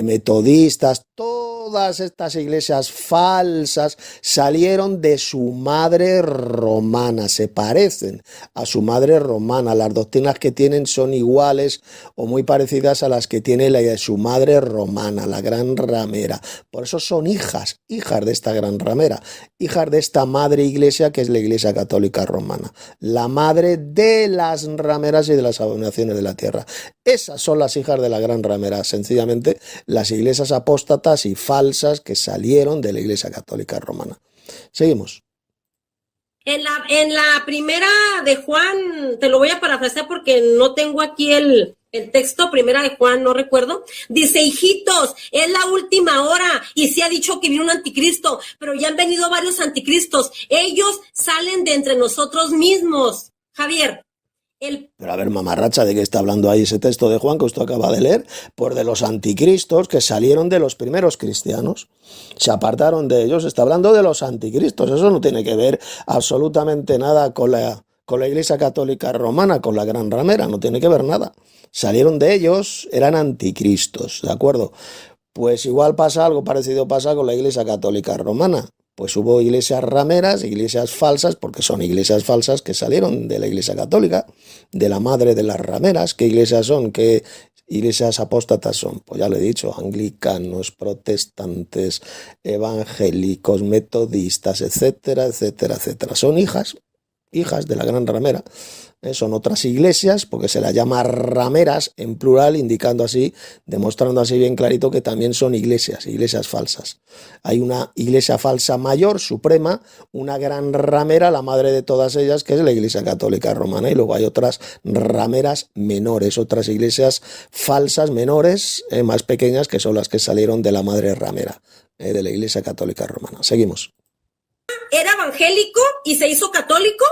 metodistas, todas estas iglesias falsas salieron de su madre romana, se parecen a su madre romana, las doctrinas que tienen son iguales o muy parecidas a las que tiene su madre romana, la gran ramera. Por eso son hijas de esta gran ramera, hijas de esta madre iglesia que es la iglesia católica romana, la madre de las rameras y de las abominaciones de la tierra. Esas son las hijas de la gran ramera, sencillamente las iglesias apóstatas y falsas que salieron de la iglesia católica romana. Seguimos. En la primera de Juan, te lo voy a parafrasear porque no tengo aquí el texto, primera de Juan, no recuerdo, dice, hijitos, es la última hora y se ha dicho que viene un anticristo, pero ya han venido varios anticristos, ellos salen de entre nosotros mismos. Javier. Pero a ver, mamarracha, ¿de qué está hablando ahí ese texto de Juan que usted acaba de leer? Pues de los anticristos que salieron de los primeros cristianos, se apartaron de ellos, está hablando de los anticristos, eso no tiene que ver absolutamente nada con la iglesia católica romana, con la gran ramera, no tiene que ver nada. Salieron de ellos, eran anticristos, ¿de acuerdo? Pues igual algo parecido pasa con la iglesia católica romana. Pues hubo iglesias rameras, iglesias falsas, porque son iglesias falsas que salieron de la iglesia católica, de la madre de las rameras. ¿Qué iglesias son? ¿Qué iglesias apóstatas son? Pues ya lo he dicho, anglicanos, protestantes, evangélicos, metodistas, etcétera, etcétera, etcétera. Son hijas de la gran ramera. Son otras iglesias, porque se las llama rameras en plural, indicando así, demostrando así bien clarito que también son iglesias falsas. Hay una iglesia falsa mayor, suprema, una gran ramera, la madre de todas ellas, que es la iglesia católica romana, y luego hay otras rameras menores, otras iglesias falsas menores, más pequeñas, que son las que salieron de la madre ramera, de la iglesia católica romana. Seguimos. ¿Era evangélico y se hizo católico?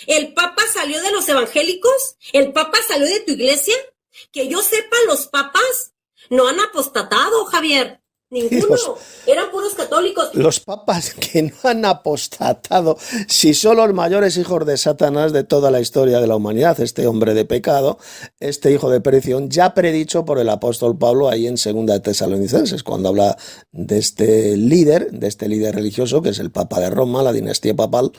¿El Papa salió de los evangélicos? ¿El Papa salió de tu iglesia? Que yo sepa, los papas no han apostatado, Javier. Ninguno. Eran puros católicos. Los papas que no han apostatado, si son los mayores hijos de Satanás de toda la historia de la humanidad, este hombre de pecado, este hijo de perdición, ya predicho por el apóstol Pablo ahí en 2 de Tesalonicenses, cuando habla de este líder religioso, que es el Papa de Roma, la dinastía papal,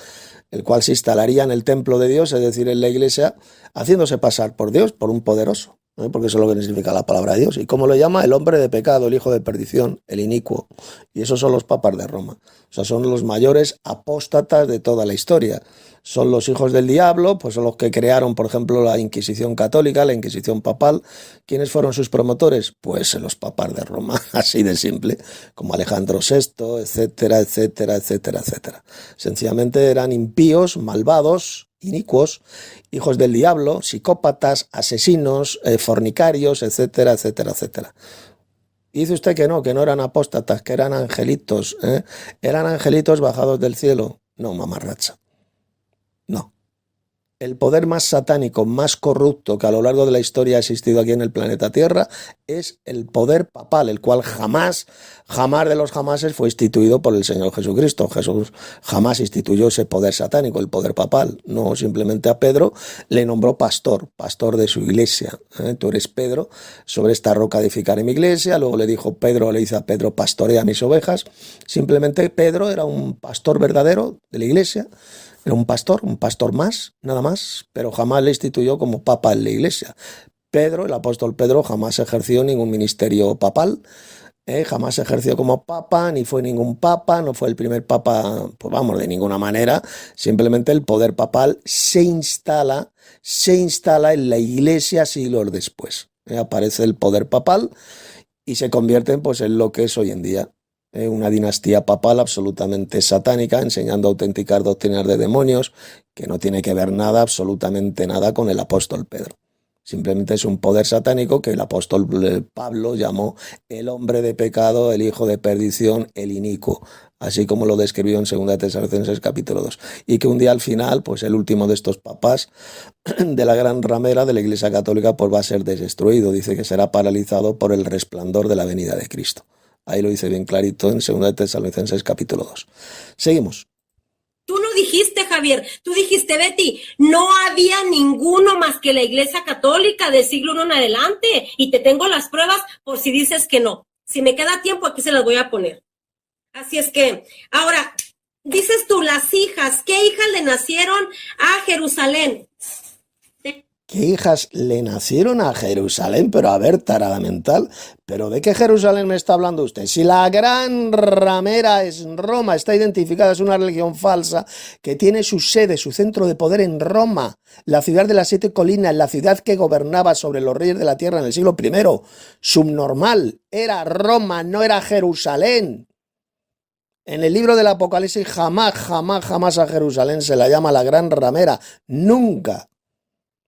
el cual se instalaría en el templo de Dios, es decir, en la iglesia, haciéndose pasar por Dios, por un poderoso. Porque eso es lo que significa la palabra de Dios. ¿Y cómo lo llama? El hombre de pecado, el hijo de perdición, el inicuo. Y esos son los papas de Roma. O sea, son los mayores apóstatas de toda la historia. Son los hijos del diablo, pues son los que crearon, por ejemplo, la Inquisición católica, la Inquisición papal. ¿Quiénes fueron sus promotores? Pues los papas de Roma, así de simple, como Alejandro VI, etcétera, etcétera, etcétera, etcétera. Sencillamente eran impíos, malvados, inicuos, hijos del diablo, psicópatas, asesinos, fornicarios, etcétera, etcétera, etcétera. Y dice usted que no eran apóstatas, que eran angelitos, ¿eh? Eran angelitos bajados del cielo. No, mamarracha. No. El poder más satánico, más corrupto que a lo largo de la historia ha existido aquí en el planeta Tierra es el poder papal, el cual jamás de los jamases fue instituido por el Señor Jesucristo. Jesús jamás instituyó ese poder satánico, el poder papal. No, simplemente a Pedro le nombró pastor de su iglesia. Tú eres Pedro, sobre esta roca edificaré mi iglesia. Luego le dijo le dice a Pedro, pastorea mis ovejas. Simplemente Pedro era un pastor verdadero de la iglesia. Era un pastor más, nada más, pero jamás le instituyó como papa en la iglesia. Pedro, el apóstol Pedro, jamás ejerció ningún ministerio papal, jamás ejerció como papa, ni fue ningún papa, no fue el primer papa, pues vamos, de ninguna manera. Simplemente el poder papal se instala en la iglesia siglos después. Aparece el poder papal y se convierte pues, en lo que es hoy en día. Una dinastía papal absolutamente satánica, enseñando a autenticar doctrinas de demonios, que no tiene que ver nada, absolutamente nada, con el apóstol Pedro. Simplemente es un poder satánico que el apóstol Pablo llamó el hombre de pecado, el hijo de perdición, el inicuo, así como lo describió en 2 Tesalonicenses capítulo 2. Y que un día al final, pues el último de estos papas de la gran ramera de la Iglesia Católica, pues va a ser destruido. Dice que será paralizado por el resplandor de la venida de Cristo. Ahí lo dice bien clarito en 2 Tesalonicenses capítulo 2. Seguimos. Tú no dijiste, Javier, tú dijiste, Betty, no había ninguno más que la Iglesia Católica del siglo I en adelante, y te tengo las pruebas por si dices que no. Si me queda tiempo, aquí se las voy a poner. Así es que, ahora, dices tú, las hijas, ¿qué hijas le nacieron a Jerusalén? ¿Qué hijas le nacieron a Jerusalén? Pero a ver, tarada mental, ¿pero de qué Jerusalén me está hablando usted? Si la gran ramera es Roma, está identificada, es una religión falsa que tiene su sede, su centro de poder en Roma, la ciudad de las 7 colinas, la ciudad que gobernaba sobre los reyes de la tierra en el siglo I, subnormal, era Roma, no era Jerusalén. En el libro del Apocalipsis jamás a Jerusalén se la llama la gran ramera, nunca.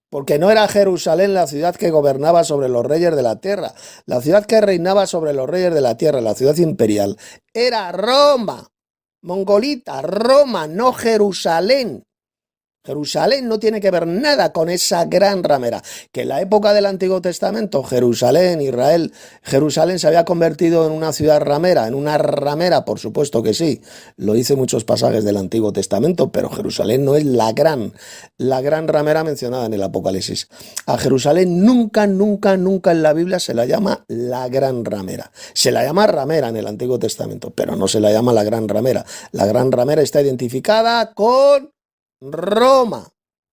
Porque no era Jerusalén la ciudad que gobernaba sobre los reyes de la tierra. La ciudad que reinaba sobre los reyes de la tierra, la ciudad imperial, era Roma, mongolita, Roma, no Jerusalén. Jerusalén no tiene que ver nada con esa gran ramera, que en la época del Antiguo Testamento, Jerusalén, Israel, Jerusalén se había convertido en una ciudad ramera, por supuesto que sí, lo dice muchos pasajes del Antiguo Testamento, pero Jerusalén no es la gran ramera mencionada en el Apocalipsis. A Jerusalén nunca en la Biblia se la llama la gran ramera. Se la llama ramera en el Antiguo Testamento, pero no se la llama la gran ramera. La gran ramera está identificada con Roma,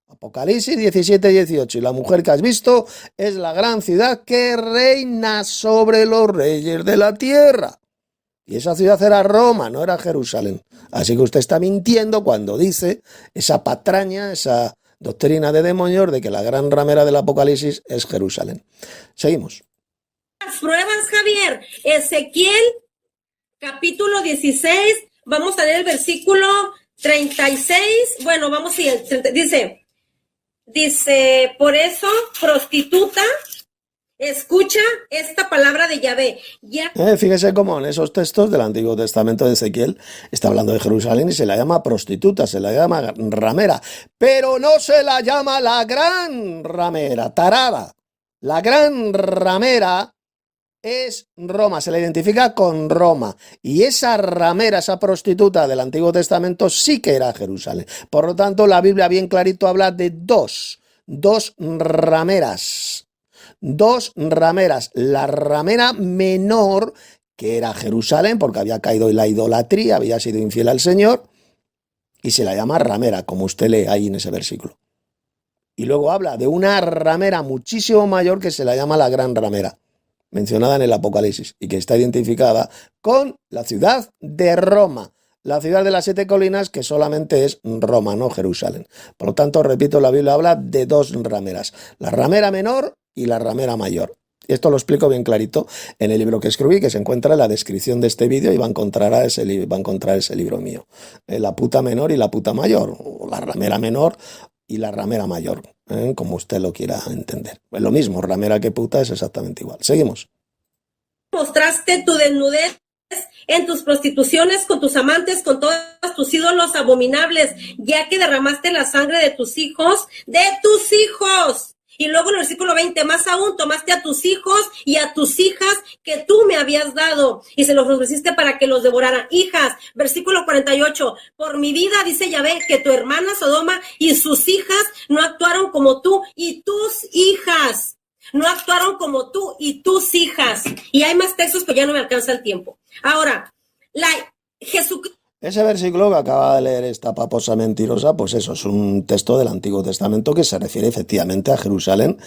Apocalipsis 17-18, y la mujer que has visto es la gran ciudad que reina sobre los reyes de la tierra. Y esa ciudad era Roma, no era Jerusalén. Así que usted está mintiendo cuando dice esa patraña, esa doctrina de demonios de que la gran ramera del Apocalipsis es Jerusalén. Seguimos. Las pruebas, Javier. Ezequiel, capítulo 16, vamos a leer el versículo 36, bueno, vamos a ir, dice, por eso, prostituta, escucha esta palabra de Yahvé. Fíjese cómo en esos textos del Antiguo Testamento de Ezequiel está hablando de Jerusalén y se la llama prostituta, se la llama ramera, pero no se la llama la gran ramera, tarada. La gran ramera es Roma, se la identifica con Roma, y esa ramera, esa prostituta del Antiguo Testamento sí que era Jerusalén. Por lo tanto, la Biblia bien clarito habla de dos rameras, la ramera menor, que era Jerusalén, porque había caído en la idolatría, había sido infiel al Señor, y se la llama ramera, como usted lee ahí en ese versículo. Y luego habla de una ramera muchísimo mayor que se la llama la gran ramera, mencionada en el Apocalipsis, y que está identificada con la ciudad de Roma, la ciudad de las 7 colinas, que solamente es Roma, no Jerusalén. Por lo tanto, repito, la Biblia habla de 2 rameras, la ramera menor y la ramera mayor. Esto lo explico bien clarito en el libro que escribí, que se encuentra en la descripción de este vídeo, y va a encontrar ese libro mío. La puta menor y la puta mayor, o la ramera menor y la ramera mayor, como usted lo quiera entender. Pues lo mismo, ramera que puta es exactamente igual. Seguimos. Mostraste tu desnudez en tus prostituciones con tus amantes, con todos tus ídolos abominables, ya que derramaste la sangre de tus hijos, Y luego en el versículo 20, más aún, tomaste a tus hijos y a tus hijas que tú me habías dado y se los ofreciste para que los devoraran. Hijas, versículo 48, por mi vida, dice Yahvé, que tu hermana Sodoma y sus hijas no actuaron como tú y tus hijas. No actuaron como tú y tus hijas. Y hay más textos, pero ya no me alcanza el tiempo. Ahora, Jesucristo. Ese versículo que acaba de leer esta paposa mentirosa, pues eso, es un texto del Antiguo Testamento que se refiere efectivamente a Jerusalén,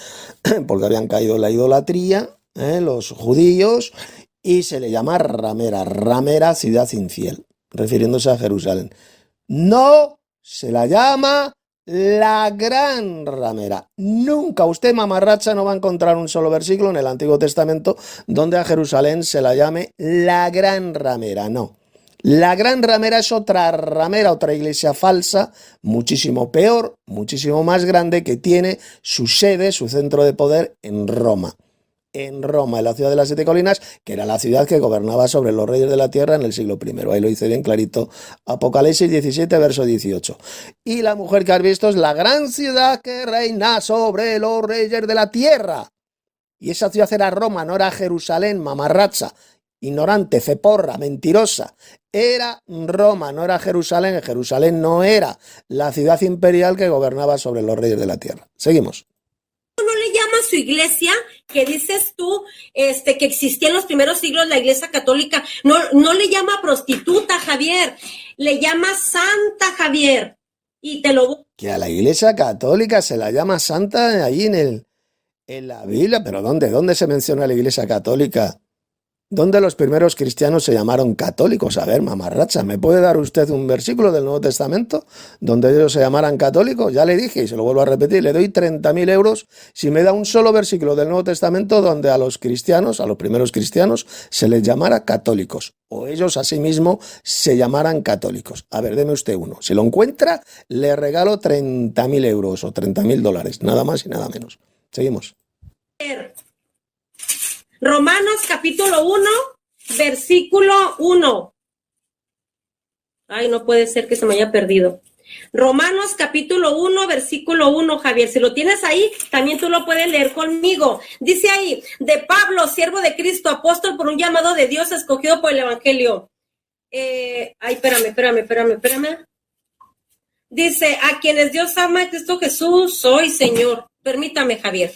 porque habían caído en la idolatría, los judíos, y se le llama ramera, ciudad infiel, refiriéndose a Jerusalén. No se la llama la gran ramera. Nunca usted, mamarracha, no va a encontrar un solo versículo en el Antiguo Testamento donde a Jerusalén se la llame la gran ramera, no. La gran ramera es otra ramera, otra iglesia falsa, muchísimo peor, muchísimo más grande, que tiene su sede, su centro de poder en Roma. En Roma, en la ciudad de las 7 colinas, que era la ciudad que gobernaba sobre los reyes de la tierra en el siglo I. Ahí lo dice bien clarito, Apocalipsis 17, verso 18. Y la mujer que has visto es la gran ciudad que reina sobre los reyes de la tierra. Y esa ciudad era Roma, no era Jerusalén, mamarracha, ignorante, ceporra, mentirosa. Era Roma, no era Jerusalén. Jerusalén no era la ciudad imperial que gobernaba sobre los reyes de la tierra. Seguimos. ¿No le llama a su iglesia, que dices tú, que existía en los primeros siglos la iglesia católica? No le llama prostituta, Javier, le llama santa, Javier. Y te lo... Que a la iglesia católica se la llama santa ahí en la Biblia. ¿Pero dónde se menciona la iglesia católica? ¿Dónde los primeros cristianos se llamaron católicos? A ver, mamarracha, ¿me puede dar usted un versículo del Nuevo Testamento donde ellos se llamaran católicos? Ya le dije y se lo vuelvo a repetir, le doy 30.000 euros si me da un solo versículo del Nuevo Testamento donde a los cristianos, a los primeros cristianos, se les llamara católicos, o ellos a sí mismos se llamaran católicos. A ver, deme usted uno. Si lo encuentra, le regalo 30.000 euros o 30.000 dólares, nada más y nada menos. Seguimos. Romanos capítulo 1, versículo 1. Ay, no puede ser que se me haya perdido. Romanos capítulo 1, versículo 1, Javier. Si lo tienes ahí, también tú lo puedes leer conmigo. Dice ahí, de Pablo, siervo de Cristo, apóstol por un llamado de Dios, escogido por el Evangelio. Espérame. Dice, a quienes Dios ama, Cristo Jesús, soy Señor. Permítame, Javier.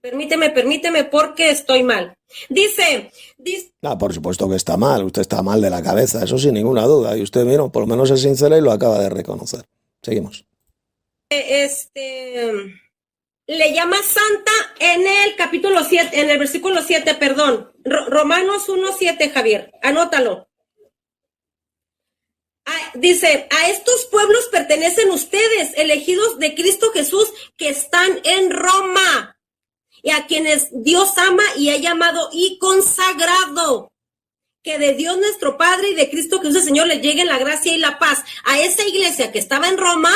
Permíteme porque estoy mal. Dice... por supuesto que está mal, usted está mal de la cabeza, eso sin ninguna duda, y usted, mira, por lo menos es sincera y lo acaba de reconocer. Seguimos. Le llama santa en el capítulo 7, en el versículo 7, perdón. Romanos 1:7, Javier, anótalo. Dice, a estos pueblos pertenecen ustedes, elegidos de Cristo Jesús, que están en Roma, y a quienes Dios ama y ha llamado y consagrado. Que de Dios nuestro Padre y de Cristo Jesús el Señor les lleguen la gracia y la paz. A esa iglesia que estaba en Roma,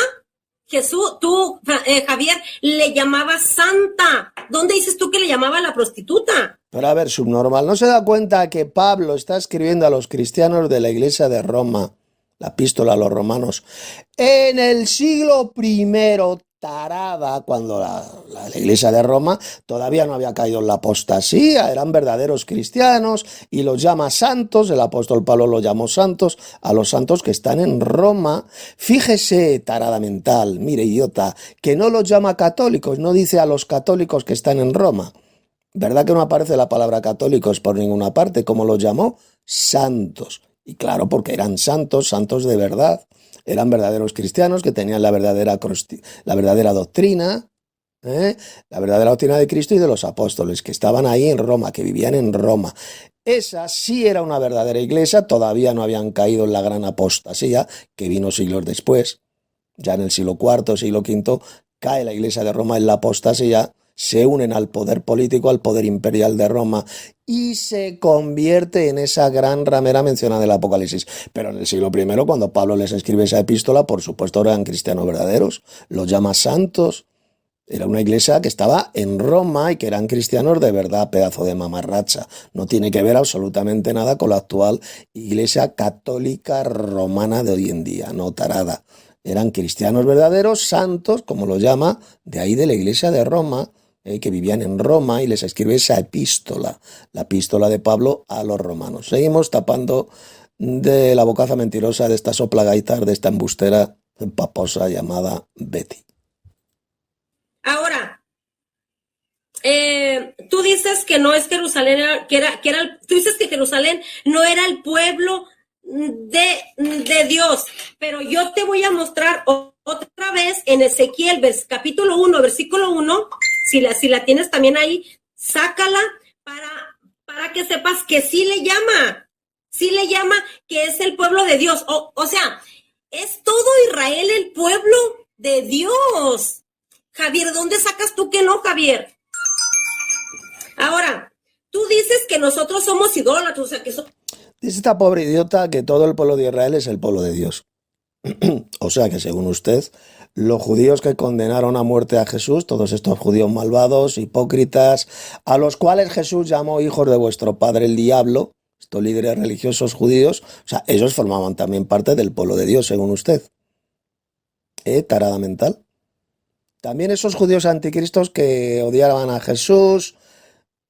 Jesús, tú, Javier, le llamabas santa. ¿Dónde dices tú que le llamaba la prostituta? Pero a ver, subnormal, ¿no se da cuenta que Pablo está escribiendo a los cristianos de la iglesia de Roma, la epístola a los romanos, en el siglo I, tarada, cuando la iglesia de Roma todavía no había caído en la apostasía, eran verdaderos cristianos, y los llama santos? El apóstol Pablo los llamó santos a los santos que están en Roma. Fíjese, tarada mental, mire, idiota, que no los llama católicos, no dice a los católicos que están en Roma. ¿Verdad que no aparece la palabra católicos por ninguna parte? Como los llamó santos. Y claro, porque eran santos, santos de verdad. Eran verdaderos cristianos que tenían la verdadera doctrina, la verdadera doctrina de Cristo y de los apóstoles, que estaban ahí en Roma, que vivían en Roma. Esa sí era una verdadera iglesia, todavía no habían caído en la gran apostasía, que vino siglos después. Ya en el siglo IV, siglo V, cae la iglesia de Roma en la apostasía, se unen al poder político, al poder imperial de Roma, y se convierte en esa gran ramera mencionada en el Apocalipsis. Pero en el siglo I, cuando Pablo les escribe esa epístola, por supuesto eran cristianos verdaderos, los llama santos. Era una iglesia que estaba en Roma y que eran cristianos de verdad, pedazo de mamarracha. No tiene que ver absolutamente nada con la actual iglesia católica romana de hoy en día, no tarada. Eran cristianos verdaderos, santos, como lo llama, de ahí de la iglesia de Roma, que vivían en Roma, y les escribe esa epístola, la epístola de Pablo a los romanos. Seguimos tapando de la bocaza mentirosa de esta soplagaitar, de esta embustera paposa llamada Betty. Ahora, tú dices que no es Jerusalén, tú dices que Jerusalén no era el pueblo de Dios, pero yo te voy a mostrar otra vez en Ezequiel, capítulo 1, versículo 1, si la tienes también ahí, sácala para que sepas que sí le llama que es el pueblo de Dios, o sea, es todo Israel el pueblo de Dios. Javier, ¿dónde sacas tú que no, Javier? Ahora, tú dices que nosotros somos idólatras, o sea, que Dice esta pobre idiota que todo el pueblo de Israel es el pueblo de Dios. O sea que, según usted, los judíos que condenaron a muerte a Jesús, todos estos judíos malvados, hipócritas, a los cuales Jesús llamó hijos de vuestro padre el diablo, estos líderes religiosos judíos, o sea, ellos formaban también parte del pueblo de Dios, según usted. Tarada mental. También esos judíos anticristos que odiaban a Jesús,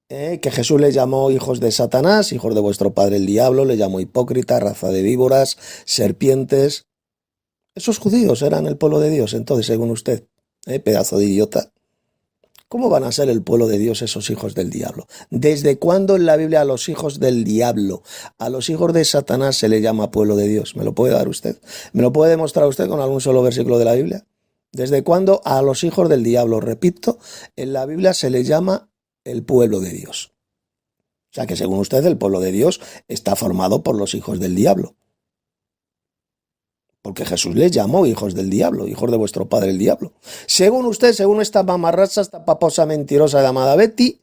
que Jesús les llamó hijos de Satanás, hijos de vuestro padre el diablo, les llamó hipócritas, raza de víboras, serpientes. Esos judíos eran el pueblo de Dios, entonces, según usted, pedazo de idiota. ¿Cómo van a ser el pueblo de Dios esos hijos del diablo? ¿Desde cuándo en la Biblia a los hijos del diablo, a los hijos de Satanás se le llama pueblo de Dios? ¿Me lo puede dar usted? ¿Me lo puede demostrar usted con algún solo versículo de la Biblia? ¿Desde cuándo a los hijos del diablo, repito, en la Biblia se le llama el pueblo de Dios? O sea que, según usted, el pueblo de Dios está formado por los hijos del diablo. Porque Jesús les llamó hijos del diablo, hijos de vuestro padre el diablo. Según usted, según esta mamarracha, esta paposa mentirosa llamada Betty,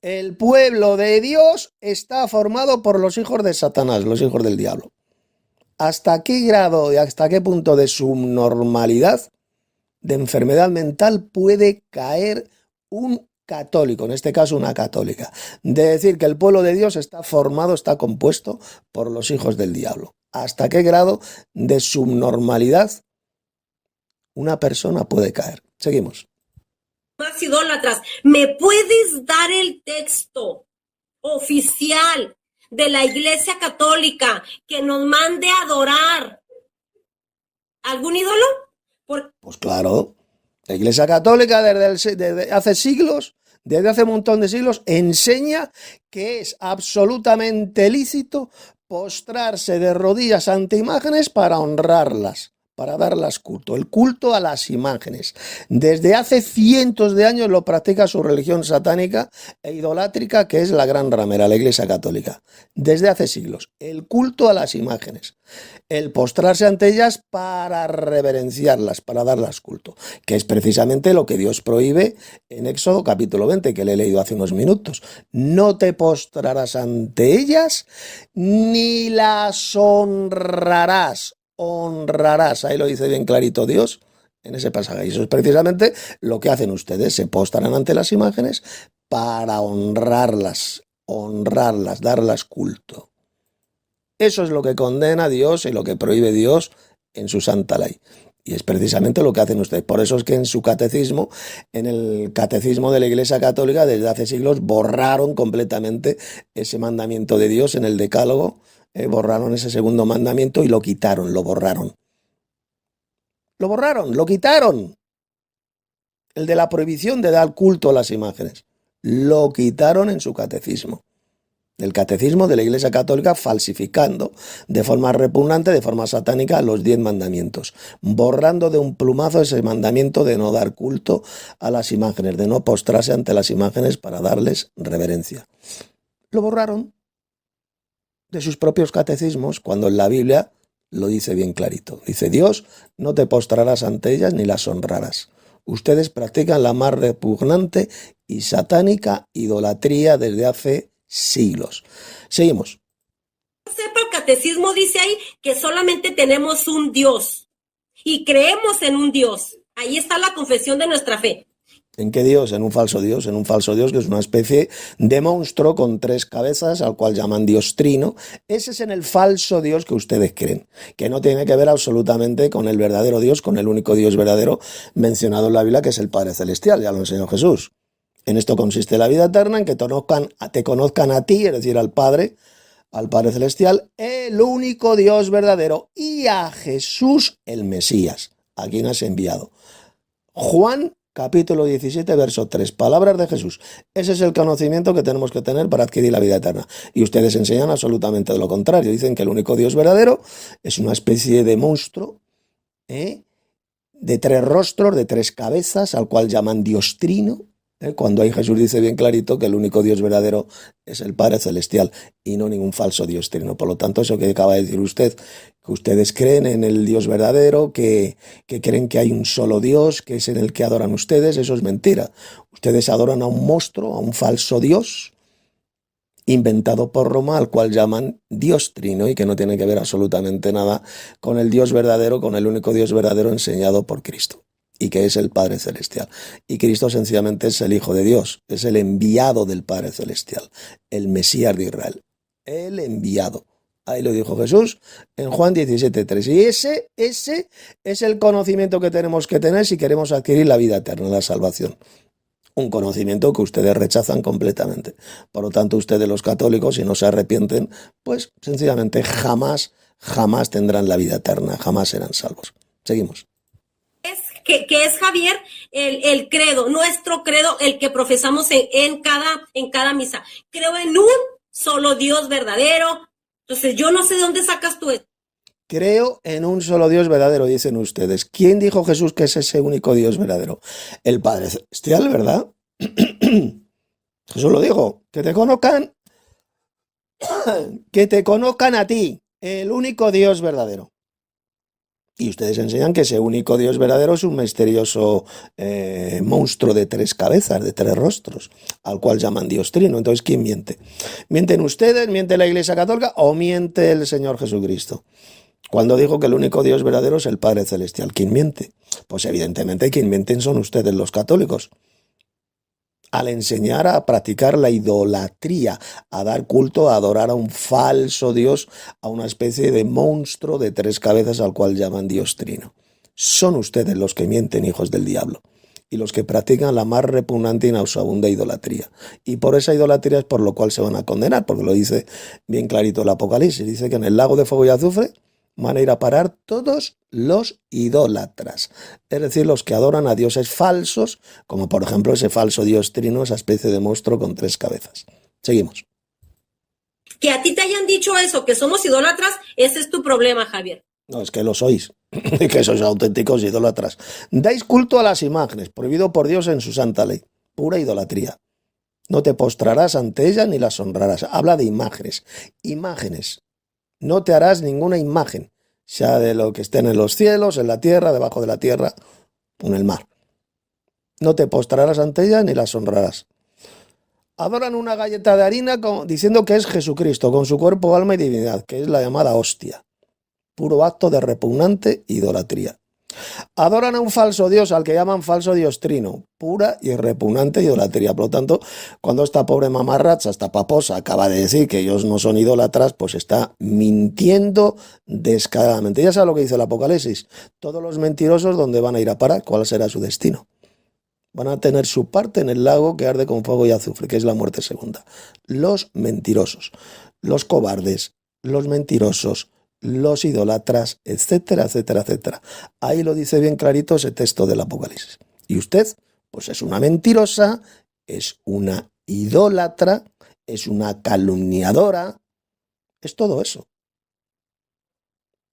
el pueblo de Dios está formado por los hijos de Satanás, los hijos del diablo. ¿Hasta qué grado y hasta qué punto de subnormalidad, de enfermedad mental, puede caer un católico, en este caso una católica, de decir que el pueblo de Dios está formado, está compuesto por los hijos del diablo? ¿Hasta qué grado de subnormalidad una persona puede caer? Seguimos. Más idólatras, ¿me puedes dar el texto oficial de la Iglesia Católica que nos mande a adorar algún ídolo? Pues claro, la Iglesia Católica desde hace siglos, desde hace un montón de siglos, enseña que es absolutamente lícito postrarse de rodillas ante imágenes para honrarlas, para darlas culto, el culto a las imágenes. Desde hace cientos de años lo practica su religión satánica e idolátrica, que es la gran ramera, la Iglesia Católica. Desde hace siglos, el culto a las imágenes, el postrarse ante ellas para reverenciarlas, para darlas culto, que es precisamente lo que Dios prohíbe en Éxodo capítulo 20, que le he leído hace unos minutos. No te postrarás ante ellas, ni las honrarás. Honrarás, ahí lo dice bien clarito Dios en ese pasaje. Y eso es precisamente lo que hacen ustedes, se postran ante las imágenes para honrarlas, darlas culto. Eso es lo que condena Dios y lo que prohíbe Dios en su santa ley. Y es precisamente lo que hacen ustedes. Por eso es que en su catecismo, en el catecismo de la Iglesia Católica, desde hace siglos, borraron completamente ese mandamiento de Dios en el Decálogo. Borraron ese segundo mandamiento y lo quitaron, lo borraron. Lo quitaron. El de la prohibición de dar culto a las imágenes. Lo quitaron en su catecismo. del catecismo de la Iglesia Católica, falsificando de forma repugnante, de forma satánica, los 10 mandamientos, borrando de un plumazo ese mandamiento de no dar culto a las imágenes, de no postrarse ante las imágenes para darles reverencia. Lo borraron de sus propios catecismos, cuando en la Biblia lo dice bien clarito. Dice: Dios, no te postrarás ante ellas ni las honrarás. Ustedes practican la más repugnante y satánica idolatría desde hace siglos. Seguimos. Sepa, el catecismo dice ahí que solamente tenemos un Dios y creemos en un Dios. Ahí está la confesión de nuestra fe. ¿En qué Dios? En un falso Dios, que es una especie de monstruo con 3 cabezas, al cual llaman Dios Trino. Ese es en el falso Dios que ustedes creen, que no tiene que ver absolutamente con el verdadero Dios, con el único Dios verdadero mencionado en la Biblia, que es el Padre Celestial, ya lo enseñó Jesús. En esto consiste la vida eterna, en que te conozcan a ti, es decir, al Padre Celestial, el único Dios verdadero, y a Jesús el Mesías, a quien has enviado. Juan capítulo 17, verso 3, palabras de Jesús. Ese es el conocimiento que tenemos que tener para adquirir la vida eterna. Y ustedes enseñan absolutamente lo contrario. Dicen que el único Dios verdadero es una especie de monstruo, de 3 rostros, de 3 cabezas, al cual llaman Dios Trino. Cuando ahí Jesús dice bien clarito que el único Dios verdadero es el Padre Celestial y no ningún falso Dios Trino. Por lo tanto, eso que acaba de decir usted, que ustedes creen en el Dios verdadero, que creen que hay un solo Dios, que es en el que adoran ustedes, eso es mentira. Ustedes adoran a un monstruo, a un falso Dios inventado por Roma, al cual llaman Dios Trino, y que no tiene que ver absolutamente nada con el Dios verdadero, con el único Dios verdadero enseñado por Cristo, y que es el Padre Celestial. Y Cristo sencillamente es el Hijo de Dios, es el enviado del Padre Celestial, el Mesías de Israel, el enviado. Ahí lo dijo Jesús en Juan 17:3. Y ese es el conocimiento que tenemos que tener si queremos adquirir la vida eterna, la salvación. Un conocimiento que ustedes rechazan completamente. Por lo tanto, ustedes, los católicos, si no se arrepienten, pues sencillamente jamás tendrán la vida eterna, jamás serán salvos. Seguimos. Que es, Javier, el credo, nuestro credo, el que profesamos en cada misa. Creo en un solo Dios verdadero. Entonces, yo no sé de dónde sacas tú esto. Creo en un solo Dios verdadero, dicen ustedes. ¿Quién dijo Jesús que es ese único Dios verdadero? El Padre Celestial, ¿verdad? Jesús lo dijo. Que te conozcan a ti, el único Dios verdadero. Y ustedes enseñan que ese único Dios verdadero es un misterioso monstruo de 3 cabezas, de 3 rostros, al cual llaman Dios Trino. Entonces, ¿quién miente? ¿Mienten ustedes, miente la Iglesia Católica o miente el Señor Jesucristo? Cuando dijo que el único Dios verdadero es el Padre Celestial, ¿quién miente? Pues evidentemente quien mienten son ustedes, los católicos. Al enseñar a practicar la idolatría, a dar culto, a adorar a un falso Dios, a una especie de monstruo de 3 cabezas al cual llaman Dios Trino. Son ustedes los que mienten, hijos del diablo, y los que practican la más repugnante y nauseabunda idolatría. Y por esa idolatría es por lo cual se van a condenar, porque lo dice bien clarito el Apocalipsis. Dice que en el lago de fuego y azufre van a ir a parar todos los idólatras, es decir, los que adoran a dioses falsos, como por ejemplo ese falso Dios Trino, esa especie de monstruo con 3 cabezas. Seguimos. Que a ti te hayan dicho eso, que somos idólatras, ese es tu problema, Javier. No, es que lo sois, que sois auténticos idólatras. Dais culto a las imágenes, prohibido por Dios en su santa ley, pura idolatría. No te postrarás ante ellas ni las honrarás. Habla de imágenes. No te harás ninguna imagen, sea de lo que estén en los cielos, en la tierra, debajo de la tierra, en el mar. No te postrarás ante ellas ni las honrarás. Adoran una galleta de harina diciendo que es Jesucristo, con su cuerpo, alma y divinidad, que es la llamada hostia. Puro acto de repugnante idolatría. Adoran a un falso Dios, al que llaman falso Dios Trino, pura y repugnante idolatría. Por lo tanto, cuando esta pobre mamarracha, esta paposa, acaba de decir que ellos no son idólatras, pues está mintiendo descaradamente. Ya sabe lo que dice el Apocalipsis. Todos los mentirosos, ¿dónde van a ir a parar? ¿Cuál será su destino? Van a tener su parte en el lago que arde con fuego y azufre, que es la muerte segunda. Los mentirosos, los cobardes, los mentirosos, los idólatras, etcétera, etcétera, etcétera. Ahí lo dice bien clarito ese texto del Apocalipsis. Y usted, pues es una mentirosa, es una idólatra, es una calumniadora, es todo eso.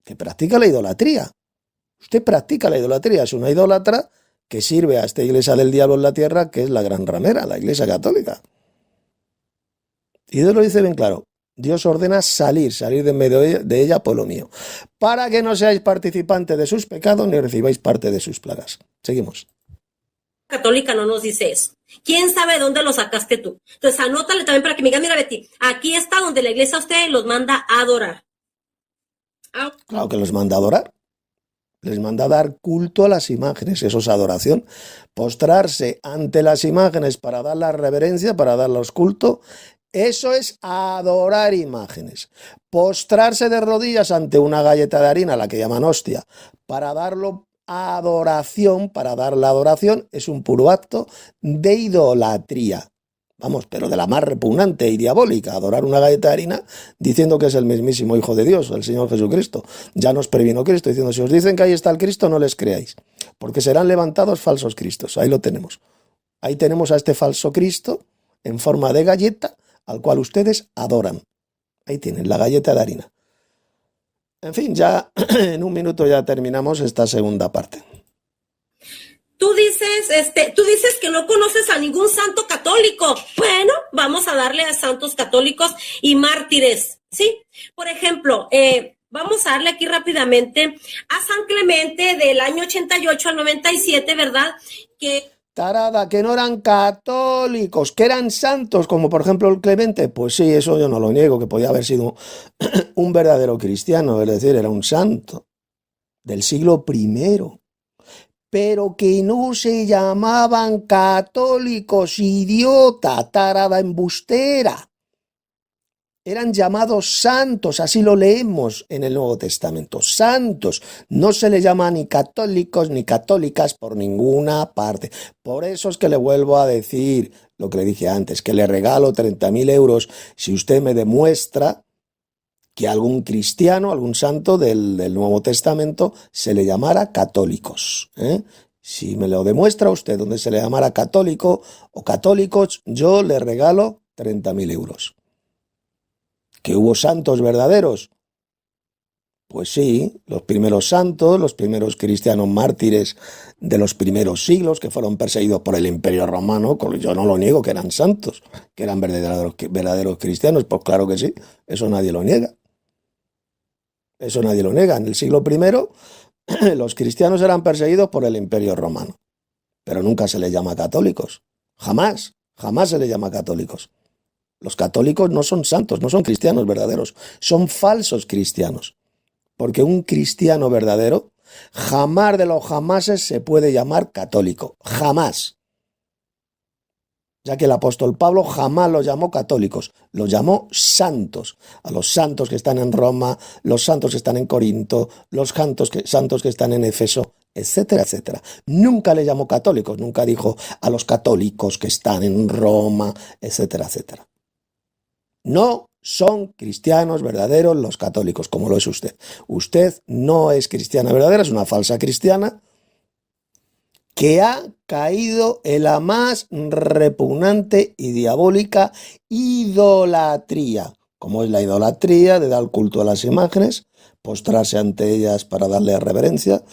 Que practica la idolatría. Usted practica la idolatría, es una idólatra que sirve a esta iglesia del diablo en la tierra, que es la gran ramera, la iglesia católica. Y Dios lo dice bien claro. Dios ordena salir de en medio de ella, pueblo mío, para que no seáis participantes de sus pecados ni recibáis parte de sus plagas. Seguimos. Católica no nos dice eso. ¿Quién sabe dónde lo sacaste tú? Entonces anótale también para que me digan, mira Betty, aquí está donde la iglesia a ustedes los manda a adorar. Claro que los manda a adorar. Les manda a dar culto a las imágenes, eso es adoración. Postrarse ante las imágenes para dar la reverencia, para darlos culto, eso es adorar imágenes. Postrarse de rodillas ante una galleta de harina, la que llaman hostia, para darlo adoración, para dar la adoración, es un puro acto de idolatría. Vamos, pero de la más repugnante y diabólica, adorar una galleta de harina diciendo que es el mismísimo Hijo de Dios, el Señor Jesucristo. Ya nos previno Cristo diciendo, si os dicen que ahí está el Cristo, no les creáis, porque serán levantados falsos cristos. Ahí lo tenemos. Ahí tenemos a este falso Cristo en forma de galleta, al cual ustedes adoran. Ahí tienen la galleta de harina. En fin, ya en un minuto ya terminamos esta segunda parte. Tú dices que no conoces a ningún santo católico. Bueno, vamos a darle a santos católicos y mártires, ¿sí? Por ejemplo, vamos a darle aquí rápidamente a San Clemente del año 88 al 97, ¿verdad? Tarada, que no eran católicos, que eran santos, como por ejemplo el Clemente. Pues sí, eso yo no lo niego, que podía haber sido un verdadero cristiano, es decir, era un santo del siglo I, pero que no se llamaban católicos, idiota, tarada embustera. Eran llamados santos, así lo leemos en el Nuevo Testamento, santos. No se les llama ni católicos ni católicas por ninguna parte. Por eso es que le vuelvo a decir lo que le dije antes, que le regalo 30.000 euros si usted me demuestra que algún cristiano, algún santo del Nuevo Testamento se le llamara católicos. Si me lo demuestra usted donde se le llamara católico o católicos, yo le regalo 30.000 euros. ¿Que hubo santos verdaderos? Pues sí, los primeros santos, los primeros cristianos mártires de los primeros siglos que fueron perseguidos por el Imperio Romano, yo no lo niego que eran santos, que eran verdaderos cristianos, pues claro que sí, eso nadie lo niega. Eso nadie lo niega. En el siglo I los cristianos eran perseguidos por el Imperio Romano, pero nunca se les llama católicos. Jamás se les llama católicos. Los católicos no son santos, no son cristianos verdaderos, son falsos cristianos. Porque un cristiano verdadero, jamás de los jamases se puede llamar católico, jamás. Ya que el apóstol Pablo jamás los llamó católicos, los llamó santos. A los santos que están en Roma, los santos que están en Corinto, los santos que están en Éfeso, etcétera, etcétera. Nunca le llamó católicos, nunca dijo a los católicos que están en Roma, etcétera, etcétera. No son cristianos verdaderos los católicos, como lo es usted. Usted no es cristiana verdadera, es una falsa cristiana que ha caído en la más repugnante y diabólica idolatría, como es la idolatría de dar culto a las imágenes, postrarse ante ellas para darle reverencia,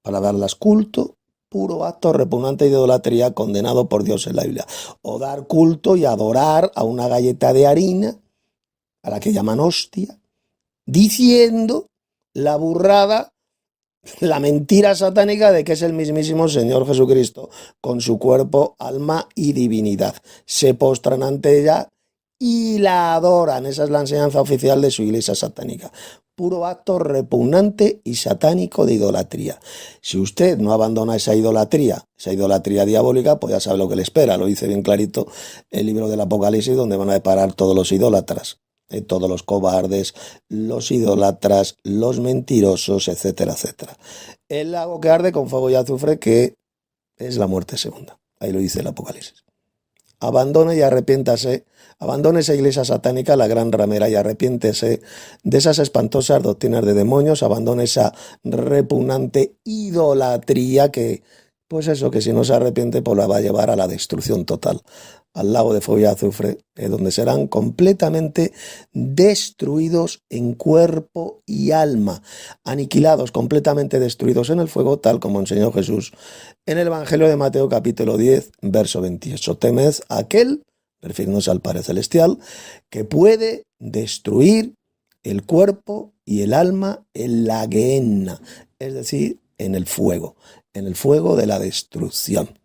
para darlas culto, puro acto repugnante de idolatría condenado por Dios en la Biblia. O dar culto y adorar a una galleta de harina, a la que llaman hostia, diciendo la burrada, la mentira satánica de que es el mismísimo Señor Jesucristo, con su cuerpo, alma y divinidad. Se postran ante ella y la adoran. Esa es la enseñanza oficial de su iglesia satánica. Puro acto repugnante y satánico de idolatría. Si usted no abandona esa idolatría diabólica, pues ya sabe lo que le espera. Lo dice bien clarito el libro del Apocalipsis, donde van a parar todos los idólatras, todos los cobardes, los idólatras, los mentirosos, etcétera, etcétera. El lago que arde con fuego y azufre, que es la muerte segunda. Ahí lo dice el Apocalipsis. Abandone y arrepiéntase, abandone esa iglesia satánica, la gran ramera, y arrepiéntese de esas espantosas doctrinas de demonios, abandone esa repugnante idolatría que pues eso, que si no se arrepiente, pues la va a llevar a la destrucción total, al lago de fuego y azufre, donde serán completamente destruidos en cuerpo y alma, aniquilados, completamente destruidos en el fuego, tal como enseñó Jesús en el Evangelio de Mateo capítulo 10, verso 28. Temed a aquel, refiriéndose al Padre Celestial, que puede destruir el cuerpo y el alma en la Gehenna, es decir, en el fuego de la destrucción.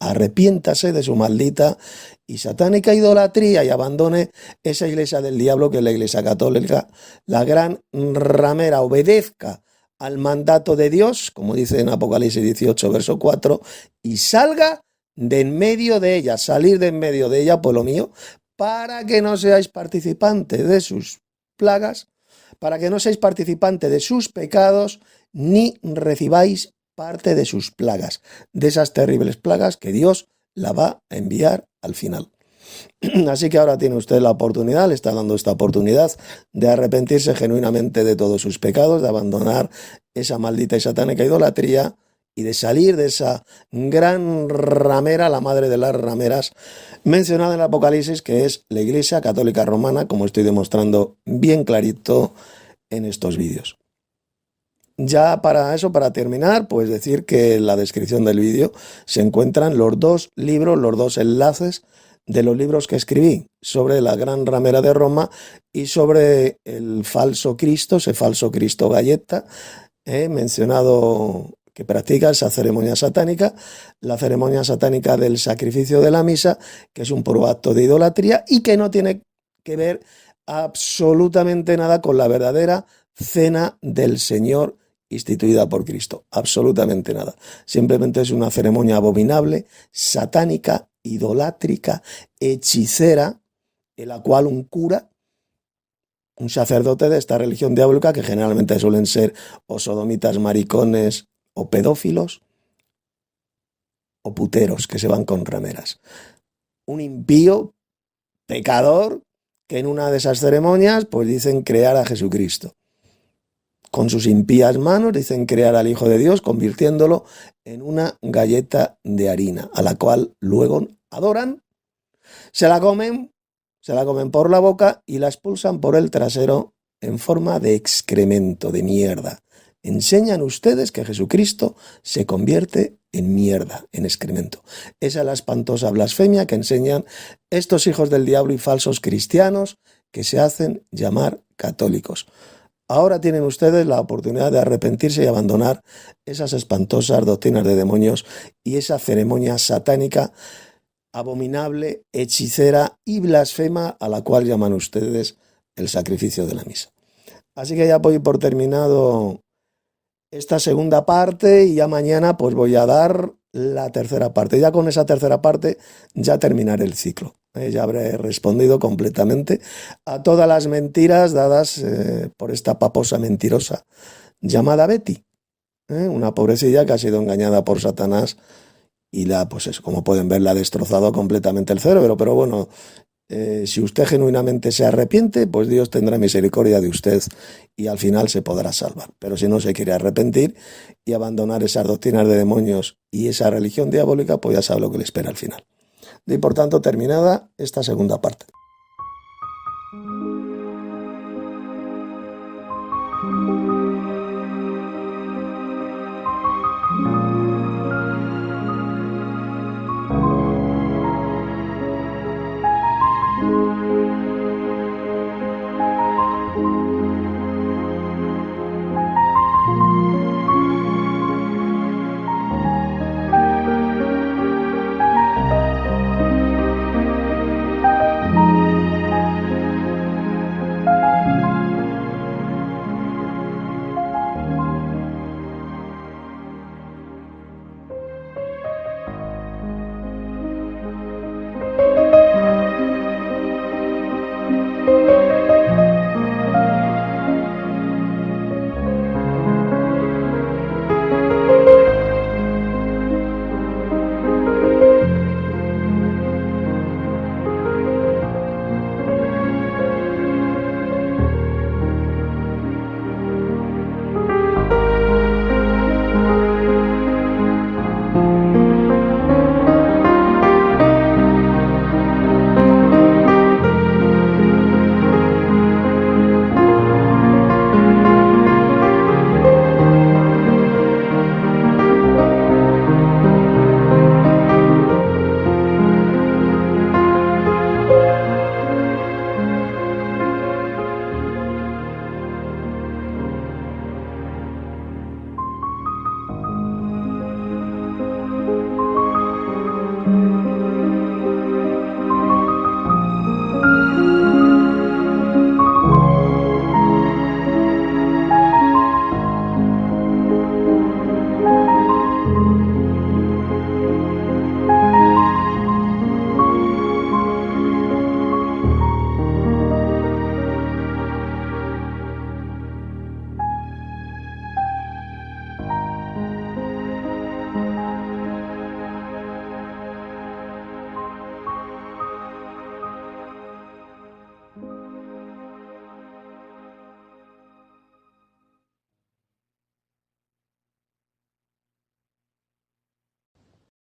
Arrepiéntase de su maldita y satánica idolatría y abandone esa iglesia del diablo que es la Iglesia Católica, la gran ramera. Obedezca al mandato de Dios, como dice en Apocalipsis 18, verso 4, y salga de en medio de ella, salir de en medio de ella, pueblo mío, para que no seáis participantes de sus plagas, para que no seáis participantes de sus pecados, ni recibáis parte de sus plagas, de esas terribles plagas que Dios la va a enviar al final. Así que ahora tiene usted la oportunidad, le está dando esta oportunidad de arrepentirse genuinamente de todos sus pecados, de abandonar esa maldita y satánica idolatría y de salir de esa gran ramera, la madre de las rameras, mencionada en el Apocalipsis, que es la Iglesia Católica Romana, como estoy demostrando bien clarito en estos vídeos. Ya para terminar, pues decir que en la descripción del vídeo se encuentran los dos libros, los dos enlaces de los libros que escribí sobre la gran ramera de Roma y sobre el falso Cristo, ese falso Cristo galleta, mencionado, que practica esa ceremonia satánica, la ceremonia satánica del sacrificio de la misa, que es un puro acto de idolatría y que no tiene que ver absolutamente nada con la verdadera cena del Señor instituida por Cristo, absolutamente nada. Simplemente es una ceremonia abominable, satánica, idolátrica, hechicera, en la cual un cura, un sacerdote de esta religión diabólica, que generalmente suelen ser o sodomitas, maricones, o pedófilos, o puteros que se van con rameras. Un impío, pecador, que en una de esas ceremonias pues dicen crear a Jesucristo. Con sus impías manos dicen crear al Hijo de Dios, convirtiéndolo en una galleta de harina, a la cual luego adoran, se la comen por la boca y la expulsan por el trasero en forma de excremento, de mierda. Enseñan ustedes que Jesucristo se convierte en mierda, en excremento. Esa es la espantosa blasfemia que enseñan estos hijos del diablo y falsos cristianos que se hacen llamar católicos. Ahora tienen ustedes la oportunidad de arrepentirse y abandonar esas espantosas doctrinas de demonios y esa ceremonia satánica, abominable, hechicera y blasfema a la cual llaman ustedes el sacrificio de la misa. Así que ya voy por terminado esta segunda parte y ya mañana pues voy a dar la tercera parte. Ya con esa tercera parte ya terminaré el ciclo. Ya habré respondido completamente a todas las mentiras dadas por esta paposa mentirosa llamada Betty. Una pobrecilla que ha sido engañada por Satanás y pues eso, como pueden ver, la ha destrozado completamente el cerebro. Pero bueno, si usted genuinamente se arrepiente, pues Dios tendrá misericordia de usted y al final se podrá salvar. Pero si no se quiere arrepentir y abandonar esas doctrinas de demonios y esa religión diabólica, pues ya sabe lo que le espera al final. Y por tanto, terminada esta segunda parte.